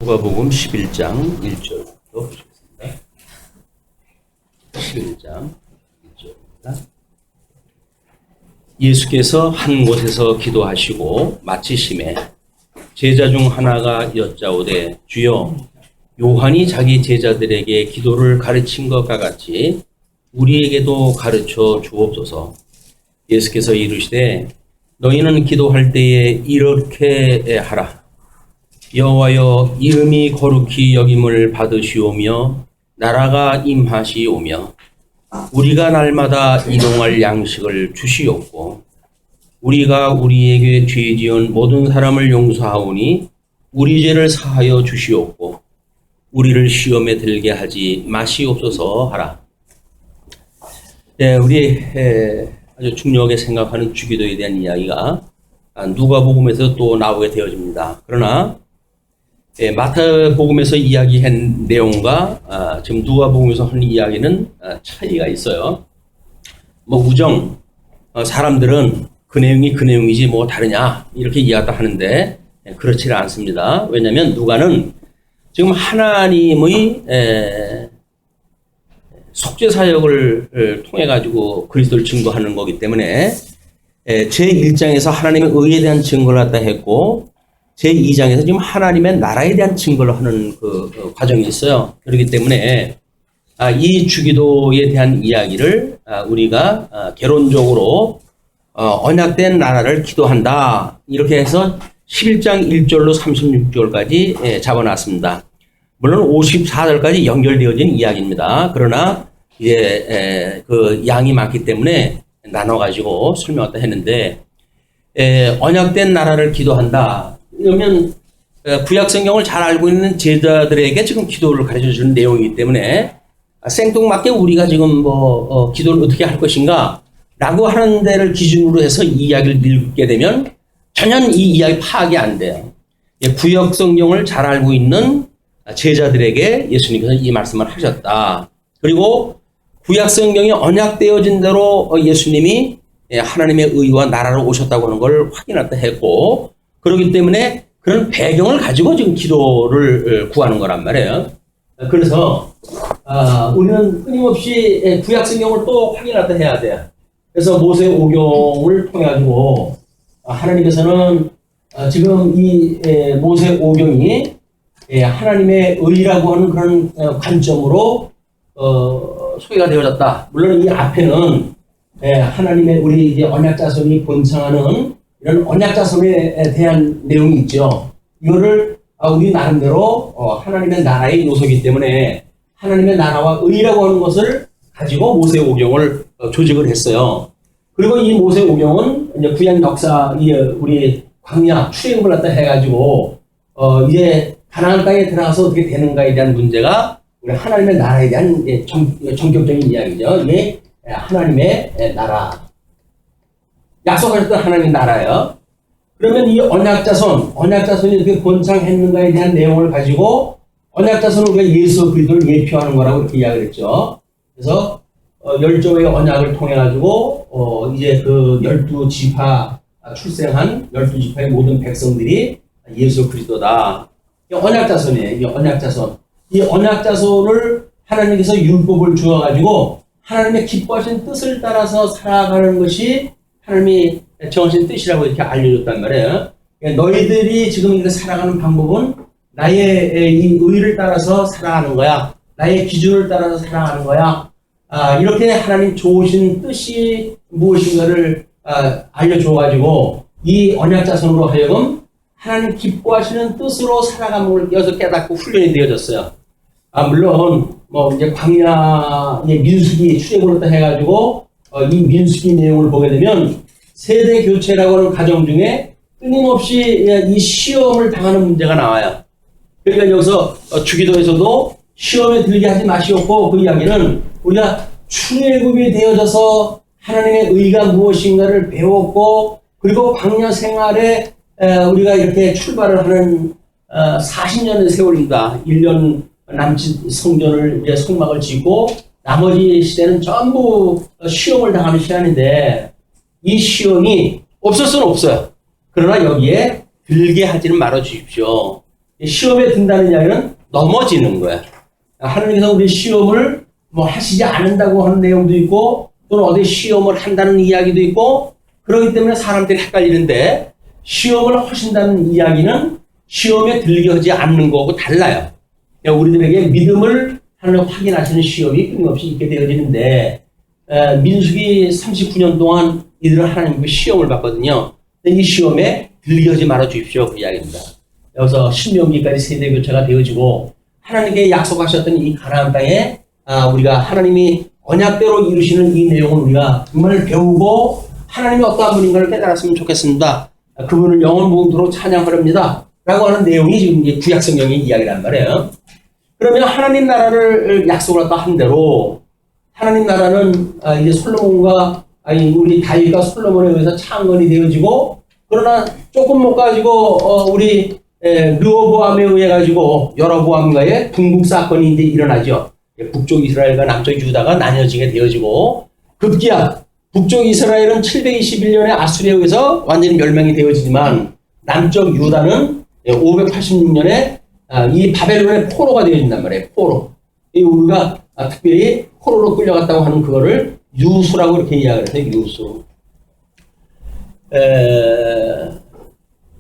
누가복음 11장 1절부터 보시겠습니다. 11장 1절입니다. 예수께서 한 곳에서 기도하시고 마치심에 제자 중 하나가 여짜오되 주여 요한이 자기 제자들에게 기도를 가르친 것과 같이 우리에게도 가르쳐 주옵소서. 예수께서 이르시되 너희는 기도할 때에 이렇게 하라. 여호와여 이름이 거룩히 여김을 받으시오며 나라가 임하시오며 우리가 날마다 이동할 양식을 주시옵고 우리가 우리에게 죄 지은 모든 사람을 용서하오니 우리 죄를 사하여 주시옵고 우리를 시험에 들게 하지 마시옵소서 하라. 우리 아주 중요하게 생각하는 주기도에 대한 이야기가 누가복음에서 또 나오게 되어집니다. 그러나 마태복음에서 이야기한 내용과 지금 누가복음에서 하는 이야기는 차이가 있어요. 우정, 사람들은 그 내용이 그 내용이지 뭐 다르냐 이렇게 이야기도 하는데 그렇지는 않습니다. 왜냐하면 누가는 지금 하나님의 속죄 사역을 통해 가지고 그리스도를 증거하는 거기 때문에 제1장에서 하나님의 의에 대한 증거를 갖다 했고 제2장에서 지금 하나님의 나라에 대한 증거를 하는 그 과정이 있어요. 그렇기 때문에 이 주기도에 대한 이야기를 우리가 개론적으로 언약된 나라를 기도한다 이렇게 해서 11장 1절로 36절까지 잡아놨습니다. 물론 54절까지 연결되어진 이야기입니다. 그러나 이제 그 양이 많기 때문에 나눠가지고 설명했다 했는데 언약된 나라를 기도한다. 그러면 구약 성경을 잘 알고 있는 제자들에게 지금 기도를 가르쳐 주는 내용이기 때문에 생뚱맞게 우리가 지금 기도를 어떻게 할 것인가 라고 하는 데를 기준으로 해서 이 이야기를 읽게 되면 전혀 이 이야기 파악이 안 돼요. 구약 성경을 잘 알고 있는 제자들에게 예수님께서 이 말씀을 하셨다. 그리고 구약 성경이 언약되어진 대로 예수님이 하나님의 의와 나라로 오셨다고 하는 걸 확인했다 했고 그렇기 때문에 그런 배경을 가지고 지금 기도를 구하는 거란 말이에요. 그래서 우리는 끊임없이 구약 성경을 또 확인했다 해야 돼요. 그래서 모세 오경을 통해 가지고 하나님께서는 지금 이 모세 오경이 하나님의 의라고 하는 그런 관점으로 소개가 되어졌다. 물론 이 앞에는 하나님의 우리 이제 언약 자손이 본청하는 이런 언약 자손에 대한 내용이 있죠. 이거를 우리 나름대로 하나님의 나라의 요소이기 때문에 하나님의 나라와 의라고 하는 것을 가지고 모세 오경을 조직을 했어요. 그리고 이 모세 오경은 이제 구약 역사 우리 광야 출애굽을 갖다 해가지고 이제 가나안 땅에 들어가서 어떻게 되는가에 대한 문제가 우리 하나님의 나라에 대한 전격적인 이야기죠. 이게 하나님의 나라. 약속하셨던 하나님의 나라예요. 그러면 이 언약자손이 어떻게 번창했는가에 대한 내용을 가지고 언약자손은 우리가 예수 그리스도를 예표하는 거라고 이렇게 이야기를 했죠. 그래서 10조의 언약을 통해 가지고 이제 그 12지파 출생한 12지파의 모든 백성들이 예수 그리스도다. 언약자손이에요. 이 언약자손. 이 언약자손을 하나님께서 율법을 주어가지고 하나님의 기뻐하신 뜻을 따라서 살아가는 것이 하나님이 정하신 뜻이라고 이렇게 알려줬단 말이에요. 너희들이 지금 이렇게 살아가는 방법은 나의 이 의를 따라서 살아가는 거야. 나의 기준을 따라서 살아가는 거야. 이렇게 하나님 좋으신 뜻이 무엇인가를 알려줘가지고 이 언약자손으로 하여금 하나님 기뻐하시는 뜻으로 살아감을 여기서 깨닫고 훈련이 되어졌어요. 물론 이제 광야 민수기 출애굽을 해가지고 이 민수기 내용을 보게 되면 세대 교체라고 하는 과정 중에 끊임없이 이 시험을 당하는 문제가 나와요. 그러니까 여기서 주기도에서도 시험에 들게 하지 마시옵고 그 이야기는 우리가 출애굽이 되어져서 하나님의 의가 무엇인가를 배웠고 그리고 광야 생활에 우리가 이렇게 출발을 하는 40년의 세월입니다. 1년 남짓 성전을 이제 성막을 짓고 나머지 시대는 전부 시험을 당하는 시간인데 이 시험이 없을 수는 없어요. 그러나 여기에 들게 하지는 말아 주십시오. 시험에 든다는 이야기는 넘어지는 거야. 하나님께서 우리 시험을 뭐 하시지 않는다고 하는 내용도 있고 또는 어디 시험을 한다는 이야기도 있고 그렇기 때문에 사람들이 헷갈리는데 시험을 하신다는 이야기는 시험에 들게 하지 않는 거하고 달라요. 우리들에게 믿음을 하나님 확인하시는 시험이 끊임없이 있게 되어지는데 민수기 39년 동안 이들은 하나님께 시험을 받거든요. 이 시험에 들게 하지 말아 주십시오. 그 이야기입니다. 여기서 신명기까지 세대 교체가 되어지고 하나님께 약속하셨던 이 가나안 땅에 우리가 하나님이 언약대로 이루시는 이 내용을 우리가 정말 배우고 하나님이 어떠한 분인가를 깨달았으면 좋겠습니다. 그분을 영원무궁토록 찬양하렵니다. 라고 하는 내용이 지금 구약성경의 이야기란 말이에요. 그러면 하나님 나라를 약속을 했다 한 대로 하나님 나라는 이제 솔로몬과 우리 다윗과 솔로몬에 의해서 창건이 되어지고 그러나 조금 못 가지고 우리 르호보암에 의해 가지고 여로보암과의 분국 사건이 이제 일어나죠. 북쪽 이스라엘과 남쪽 유다가 나뉘어지게 되어지고 급기야 북쪽 이스라엘은 721년에 아수리에 의해서 완전히 멸망이 되어지지만 남쪽 유다는 586년에 이 바벨론의 포로가 되어진단 말이에요. 포로. 이 우리가 특별히 포로로 끌려갔다고 하는 그거를 유수라고 이렇게 이야기를 해요. 유수.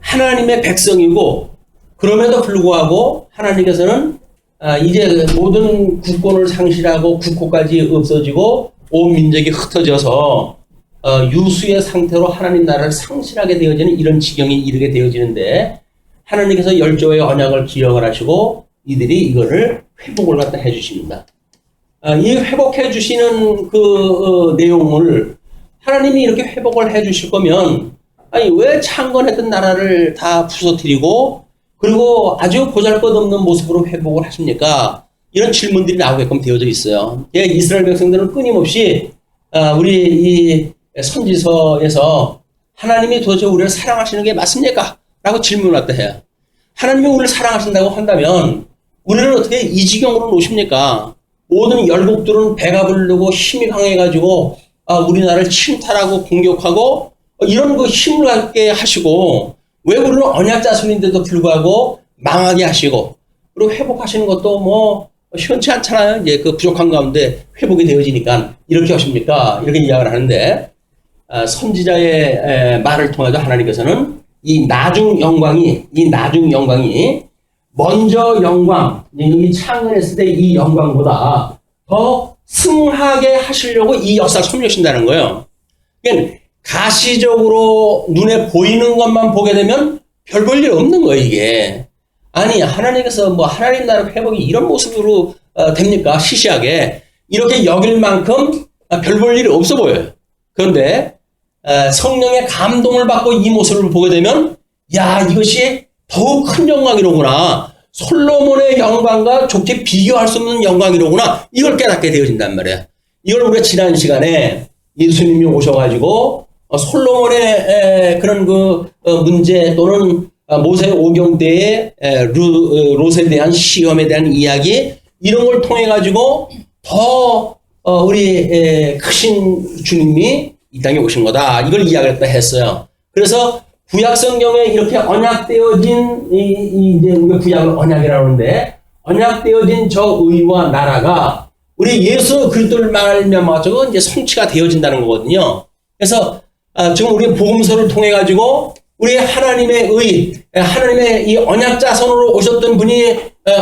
하나님의 백성이고 그럼에도 불구하고 하나님께서는 이제 모든 국권을 상실하고 국호까지 없어지고 온 민족이 흩어져서 유수의 상태로 하나님 나라를 상실하게 되어지는 이런 지경이 이르게 되어지는데 하나님께서 열조의 언약을 기억을 하시고 이들이 이거를 회복을 갖다 해주십니다. 이 회복해 주시는 그 내용을 하나님이 이렇게 회복을 해 주실 거면 왜 창건했던 나라를 다 부서뜨리고 그리고 아주 보잘것없는 모습으로 회복을 하십니까? 이런 질문들이 나오게끔 되어져 있어요. 이스라엘 백성들은 끊임없이 우리 이 선지서에서 하나님이 도대체 우리를 사랑하시는 게 맞습니까? 라고 질문을 갖다 해요. 하나님이 우리를 사랑하신다고 한다면 우리를 어떻게 이 지경으로 놓으십니까? 모든 열국들은 배가 부르고 힘이 강해가지고 우리나라를 침탈하고 공격하고 이런 그 힘을 갖게 하시고 왜 우리는 언약 자손인데도 불구하고 망하게 하시고 그리고 회복하시는 것도 뭐 시원치 않잖아요. 이제 그 부족한 가운데 회복이 되어지니까 이렇게 하십니까? 이렇게 이야기를 하는데 선지자의 말을 통해서 하나님께서는 이 나중 영광이 먼저 영광, 이 창건했을 때 이 영광보다 더 승하게 하시려고 이 역사를 섭리하신다는 거예요. 그러니까 가시적으로 눈에 보이는 것만 보게 되면 별 볼 일 없는 거예요, 이게. 아니, 하나님께서 뭐 하나님 나라 회복이 이런 모습으로 됩니까? 시시하게. 이렇게 여길 만큼 별 볼 일이 없어 보여요. 그런데 성령의 감동을 받고 이 모습을 보게 되면 야, 이것이 더욱 큰 영광이로구나. 솔로몬의 영광과 좋게 비교할 수 없는 영광이로구나. 이걸 깨닫게 되어진단 말이에요. 이걸 우리가 지난 시간에 예수님이 오셔가지고 솔로몬의 그런 그 문제 또는 모세 오경 때의 롯에 대한 시험에 대한 이야기 이런 걸 통해 가지고 더 우리 크신 주님이 이 땅에 오신 거다. 이걸 이야기를 했어요. 그래서 구약 성경에 이렇게 언약되어진 이제 우리가 구약을 언약이라고 하는데 언약되어진 저 의와 나라가 우리 예수 그리스도를 말미암아서 이제 성취가 되어진다는 거거든요. 그래서 지금 우리 복음서를 통해 가지고 우리 하나님의 의, 하나님의 이 언약 자손으로 오셨던 분이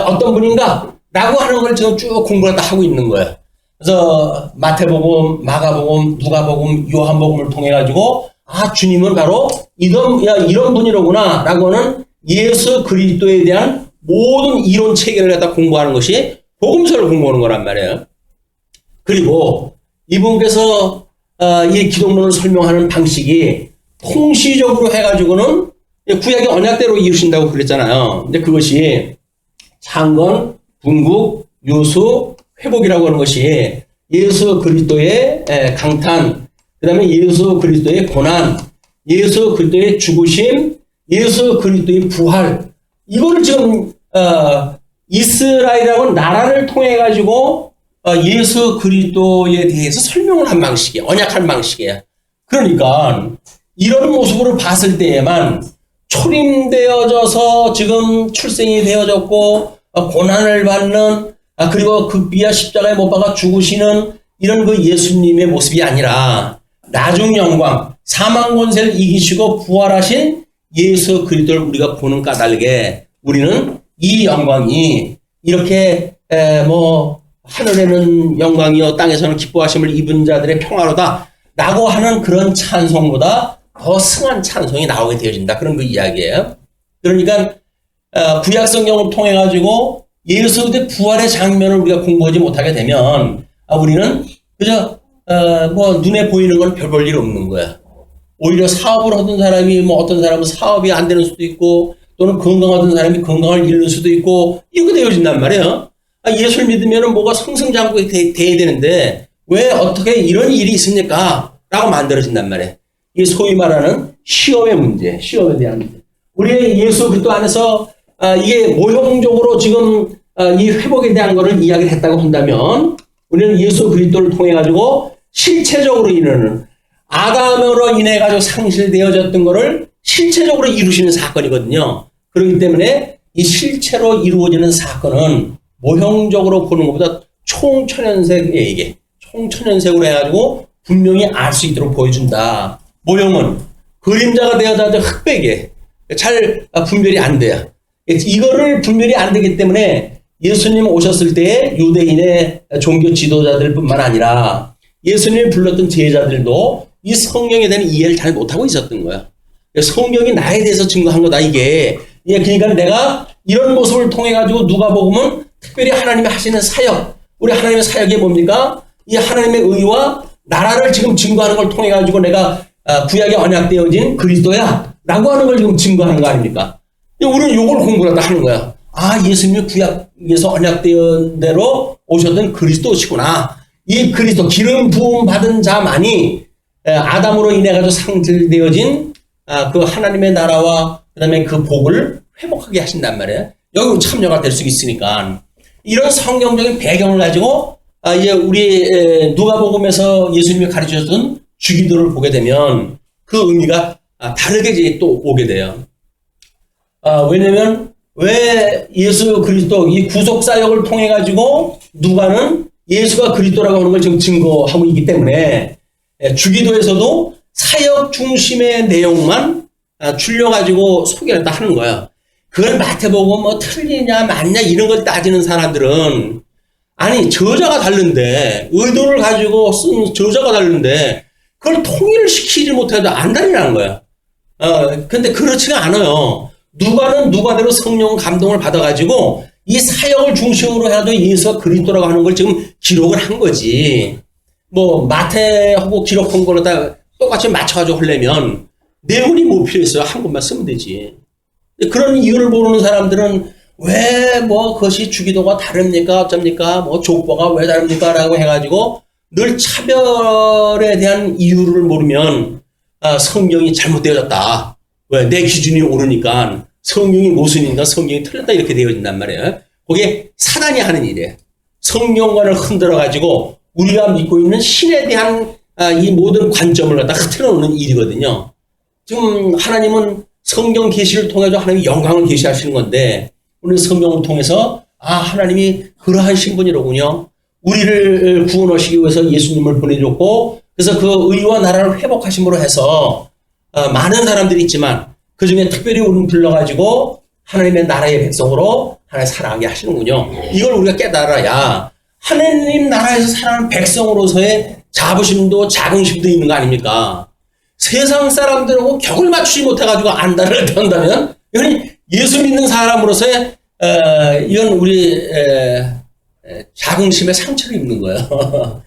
어떤 분인가? 라고 하는 걸 지금 쭉 공부를 다 하고 있는 거예요. 그래서 마태복음, 마가복음, 누가복음, 요한복음을 통해 가지고 주님은 바로 이런 분이로구나 라고 하는 예수 그리스도에 대한 모든 이론 체계를 갖다 공부하는 것이 복음서를 공부하는 거란 말이에요. 그리고 이분께서 이 기독론을 설명하는 방식이 통시적으로 해가지고는 구약의 언약대로 이루신다고 그랬잖아요. 근데 그것이 창건, 분국, 유수, 회복이라고 하는 것이 예수 그리스도의 강탄, 그 다음에 예수 그리스도의 고난, 예수 그리스도의 죽으심, 예수 그리스도의 부활, 이거를 지금 이스라엘이라고 나라를 통해 가지고 예수 그리스도에 대해서 설명을 한 방식이에요. 언약한 방식이에요. 그러니까 이런 모습으로 봤을 때에만 초림되어져서 지금 출생이 되어졌고 고난을 받는 그리고 극비야 십자가에 못 박아 죽으시는 이런 그 예수님의 모습이 아니라 나중 영광 사망 권세를 이기시고 부활하신 예수 그리스도를 우리가 보는 까닭에 우리는 이 영광이 이렇게 뭐 하늘에는 영광이요 땅에서는 기뻐하심을 입은 자들의 평화로다 라고 하는 그런 찬송보다 더 승한 찬송이 나오게 되어진다. 그런 그 이야기예요. 그러니까 구약 성경을 통해 가지고 예수 그리스도의 부활의 장면을 우리가 공부하지 못하게 되면 우리는 그저 뭐 눈에 보이는 건 별 볼 일 없는 거야. 오히려 사업을 하던 사람이 뭐 어떤 사람은 사업이 안 되는 수도 있고 또는 건강하던 사람이 건강을 잃는 수도 있고 이렇게 되어진단 말이에요. 예수를 믿으면 뭐가 승승장구가 돼야 되는데 왜 어떻게 이런 일이 있습니까? 라고 만들어진단 말이에요. 이게 소위 말하는 시험의 문제, 시험에 대한 문제. 우리의 예수 그리스도 안에서 이게 모형적으로 지금 이 회복에 대한 거를 이야기를 했다고 한다면 우리는 예수 그리스도를 통해 가지고 실체적으로 이루는 아담으로 인해 가지고 상실되어졌던 거를 실체적으로 이루시는 사건이거든요. 그렇기 때문에 이 실체로 이루어지는 사건은 모형적으로 보는 것보다 총천연색에 이게 총천연색으로 해가지고 분명히 알 수 있도록 보여준다. 모형은 그림자가 되어서 흑백에 잘 분별이 안 돼요. 이거를 분별이 안 되기 때문에 예수님 오셨을 때 유대인의 종교 지도자들 뿐만 아니라 예수님이 불렀던 제자들도 이 성경에 대한 이해를 잘 못하고 있었던 거야. 성경이 나에 대해서 증거한 거다, 이게. 그러니까 내가 이런 모습을 통해가지고 누가복음은 특별히 하나님이 하시는 사역, 우리 하나님의 사역이 뭡니까? 이 하나님의 의와 나라를 지금 증거하는 걸 통해가지고 내가 구약에 언약되어진 그리스도야 라고 하는 걸 지금 증거하는 거 아닙니까? 우리는 이걸 공부를 하는 거야. 예수님이 구약에서 언약되은 대로 오셨던 그리스도시구나. 이 그리스도 기름 부음 받은 자만이 아담으로 인해 가지고 상실되어진 그 하나님의 나라와 그다음에 그 복을 회복하게 하신단 말이에요. 여기 참여가 될 수 있으니까 이런 성경적인 배경을 가지고 이제 우리 누가복음에서 예수님이 가르치셨던 주기도를 보게 되면 그 의미가 다르게 이제 또 오게 돼요. 왜냐면 왜 예수 그리스도 이 구속 사역을 통해 가지고 누가는 예수가 그리스도라고 하는 걸 지금 증거하고 있기 때문에 주기도에서도 사역 중심의 내용만 줄여가지고 소개를 다 하는 거야. 그걸 마태복음 뭐 틀리냐 맞냐 이런 걸 따지는 사람들은 아니 저자가 다른데 의도를 가지고 쓴 저자가 다른데 그걸 통일을 시키지 못해도 안달이라는 거야. 근데 그렇지가 않아요. 누가는 누가대로 성령 감동을 받아가지고 이 사역을 중심으로 해도 예수가 그리스도라고 하는 걸 지금 기록을 한 거지. 뭐 마태하고 기록한 거를 다 똑같이 맞춰가지고 하려면 내용이 뭐 필요했어요? 한 것만 쓰면 되지. 그런 이유를 모르는 사람들은 왜 뭐 그것이 주기도가 다릅니까? 어쩝니까? 뭐 족보가 왜 다릅니까? 라고 해가지고 늘 차별에 대한 이유를 모르면 성경이 잘못되어졌다. 왜? 내 기준이 오르니까 성경이 모순이니까 성경이 틀렸다 이렇게 되어진단 말이에요. 그게 사단이 하는 일이에요. 성경관을 흔들어가지고 우리가 믿고 있는 신에 대한 이 모든 관점을 갖다 흐트러 놓는 일이거든요. 지금 하나님은 성경 계시를 통해서 하나님의 영광을 계시하시는 건데 우리 성경을 통해서 하나님이 그러한 신분이로군요. 우리를 구원하시기 위해서 예수님을 보내줬고 그래서 그 의와 나라를 회복하심으로 해서 많은 사람들이 있지만 그 중에 특별히 우리는 불러가지고 하나님의 나라의 백성으로 하나님 살아가게 하시는군요. 이걸 우리가 깨달아야 하나님 나라에서 살아가는 백성으로서의 자부심도 자긍심도 있는 거 아닙니까? 세상 사람들하고 격을 맞추지 못해가지고 안달을 떤다면 이건 예수 믿는 사람으로서의 이건 우리 자긍심의 상처를 입는 거예요.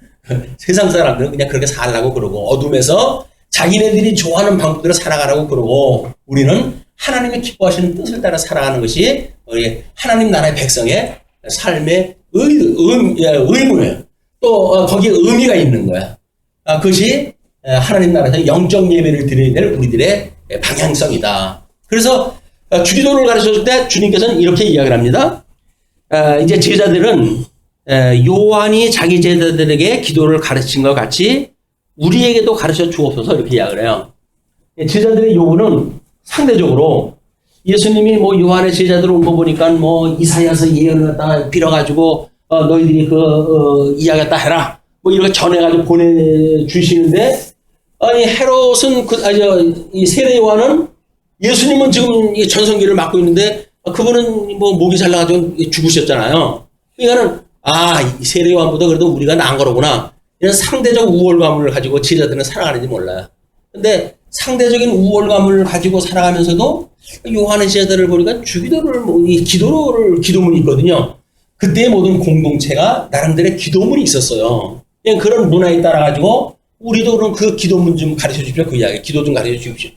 세상 사람들은 그냥 그렇게 살라고 그러고 어둠에서 자기네들이 좋아하는 방법대로 살아가라고 그러고 우리는 하나님의 기뻐하시는 뜻을 따라 살아가는 것이 우리 하나님 나라의 백성의 삶의 의무예요. 또 거기에 의미가 있는 거야. 그것이 하나님 나라에서 영적 예배를 드려야 될 우리들의 방향성이다. 그래서 주기도를 가르쳤을 때 주님께서는 이렇게 이야기를 합니다. 이제 제자들은 요한이 자기 제자들에게 기도를 가르친 것 같이 우리에게도 가르쳐 주옵소서 이렇게 이야기를 해요. 제자들의 요구는 상대적으로 예수님이 뭐 요한의 제자들 온 거 보니까 뭐 이사야서 예언을 갖다가 빌어가지고 너희들이 이야기 갖다 해라 뭐 이렇게 전해가지고 보내주시는데 아니 헤롯은 이 세례 요한은 예수님은 지금 이 전성기를 맡고 있는데 그분은 뭐 목이 잘나가지고 죽으셨잖아요. 그러니까는 이 세례 요한보다 그래도 우리가 나은 거로구나 이런 상대적 우월감을 가지고 제자들은 살아가는지 몰라요. 근데 상대적인 우월감을 가지고 살아가면서도 요한의 제자들을 보니까 기도문이 있거든요. 그때의 모든 공동체가 나름대로의 기도문이 있었어요. 그냥 그런 문화에 따라가지고 우리도 그럼 그 기도문 좀 가르쳐 주십시오. 그 이야기. 기도 좀 가르쳐 주십시오.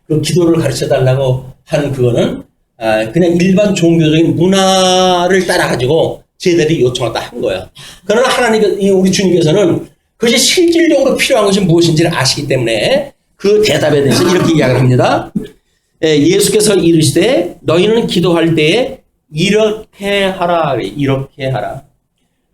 그 기도를 가르쳐 달라고 하는 그거는 그냥 일반 종교적인 문화를 따라가지고 제자들이 요청했다 한 거예요. 그러나 우리 주님께서는 그것이 실질적으로 필요한 것이 무엇인지를 아시기 때문에 그 대답에 대해서 이렇게 이야기를 합니다. 예수께서 이르시되 너희는 기도할 때에 이렇게 하라. 이렇게 하라.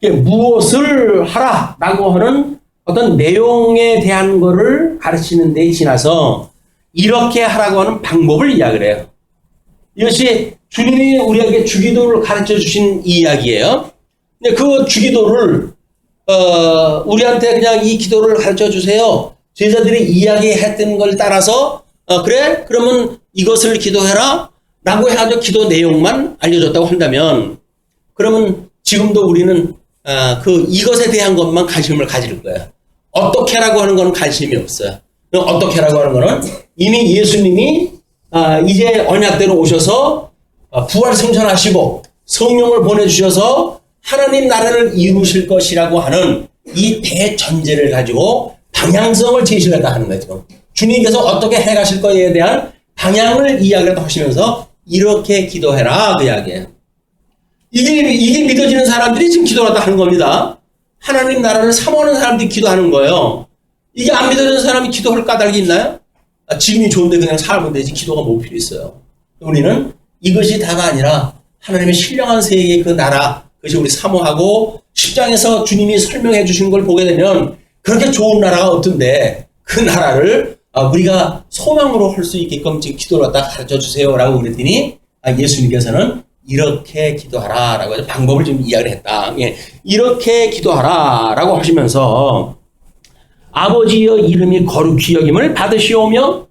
무엇을 하라라고 하는 어떤 내용에 대한 거를 가르치는 데 지나서 이렇게 하라고 하는 방법을 이야기를 해요. 이것이 주님이 우리에게 주기도를 가르쳐 주신 이야기예요. 근데 그 주기도를 우리한테 그냥 이 기도를 가르쳐 주세요. 제자들이 이야기했던 걸 따라서 그래? 그러면 이것을 기도해라 라고 해가지고 기도 내용만 알려줬다고 한다면 그러면 지금도 우리는 이것에 대한 것만 관심을 가질 거예요. 어떻게 하라고 하는 건 관심이 없어요. 어떻게 하라고 하는 거는 이미 예수님이 이제 언약대로 오셔서 부활 승천하시고 성령을 보내주셔서 하나님 나라를 이루실 것이라고 하는 이 대전제를 가지고 방향성을 제시를 하는 거죠. 주님께서 어떻게 해가실 거에 대한 방향을 이야기를 하시면서 이렇게 기도해라 그 이야기예요. 이게 믿어지는 사람들이 지금 기도를 하는 겁니다. 하나님 나라를 사모하는 사람들이 기도하는 거예요. 이게 안 믿어지는 사람이 기도할 까닭이 있나요? 지금이 좋은데 그냥 살면 되지 기도가 뭐 필요 있어요. 우리는 이것이 다가 아니라 하나님의 신령한 세계의 그 나라 그것이 우리 사모하고 10장에서 주님이 설명해 주신 걸 보게 되면 그렇게 좋은 나라가 없던데 그 나라를 우리가 소망으로 할 수 있게끔 지금 기도를 갖다 가르쳐 주세요 라고 그랬더니 예수님께서는 이렇게 기도하라 라고 해서 방법을 좀 이야기를 했다. 예. 이렇게 기도하라 라고 하시면서 아버지의 이름이 거룩히 여김을 받으시오며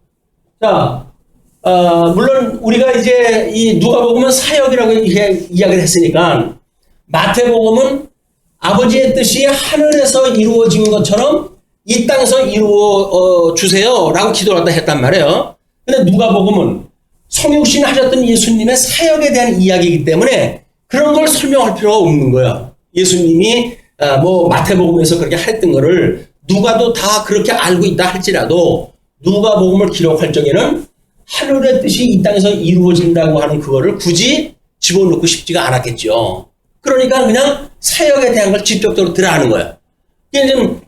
자 물론 우리가 이제 이 누가복음은 사역이라고 이야기를 했으니까 마태복음은 아버지의 뜻이 하늘에서 이루어진 것처럼 이 땅에서 이루어 주세요 라고 기도를 했단 말이에요. 근데 누가복음은 성육신 하셨던 예수님의 사역에 대한 이야기이기 때문에 그런 걸 설명할 필요가 없는 거야. 예수님이 뭐 마태복음에서 그렇게 했던 거를 누가도 다 그렇게 알고 있다 할지라도 누가복음을 기록할 적에는 하늘의 뜻이 이 땅에서 이루어진다고 하는 그거를 굳이 집어넣고 싶지가 않았겠죠. 그러니까 그냥 사역에 대한 걸 직접적으로 들어가는 거예요. 지금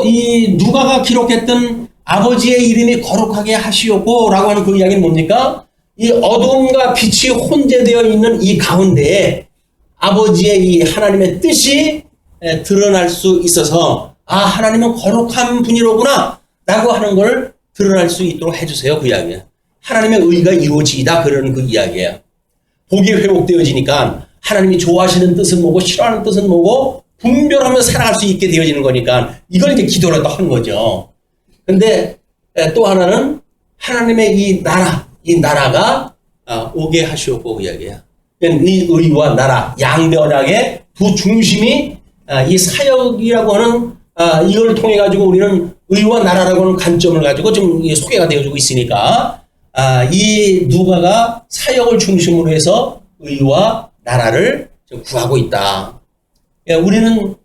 이 누가가 기록했던 아버지의 이름이 거룩하게 하시옵고 라고 하는 그 이야기는 뭡니까? 이 어둠과 빛이 혼재되어 있는 이 가운데에 아버지의 이 하나님의 뜻이 드러날 수 있어서 하나님은 거룩한 분이로구나 라고 하는 걸 드러날 수 있도록 해주세요. 그 이야기예요. 하나님의 의가 이루어지이다 그러는 그 이야기예요. 복이 회복되어지니까 하나님이 좋아하시는 뜻은 뭐고 싫어하는 뜻은 뭐고 분별하며 살아갈 수 있게 되어지는 거니까 이걸 이제 기도를 또 하는 거죠. 근데 또 하나는 하나님의 이 나라가 오게 하시옵고 그 이야기예요. 이 의와 나라 양대 언약의 두 중심이 이 사역이라고 하는 이걸 통해 가지고 우리는 의와 나라라고 하는 관점을 가지고 좀 소개가 되어지고 있으니까 이 누가가 사역을 중심으로 해서 의와 나라를 구하고 있다. 우리는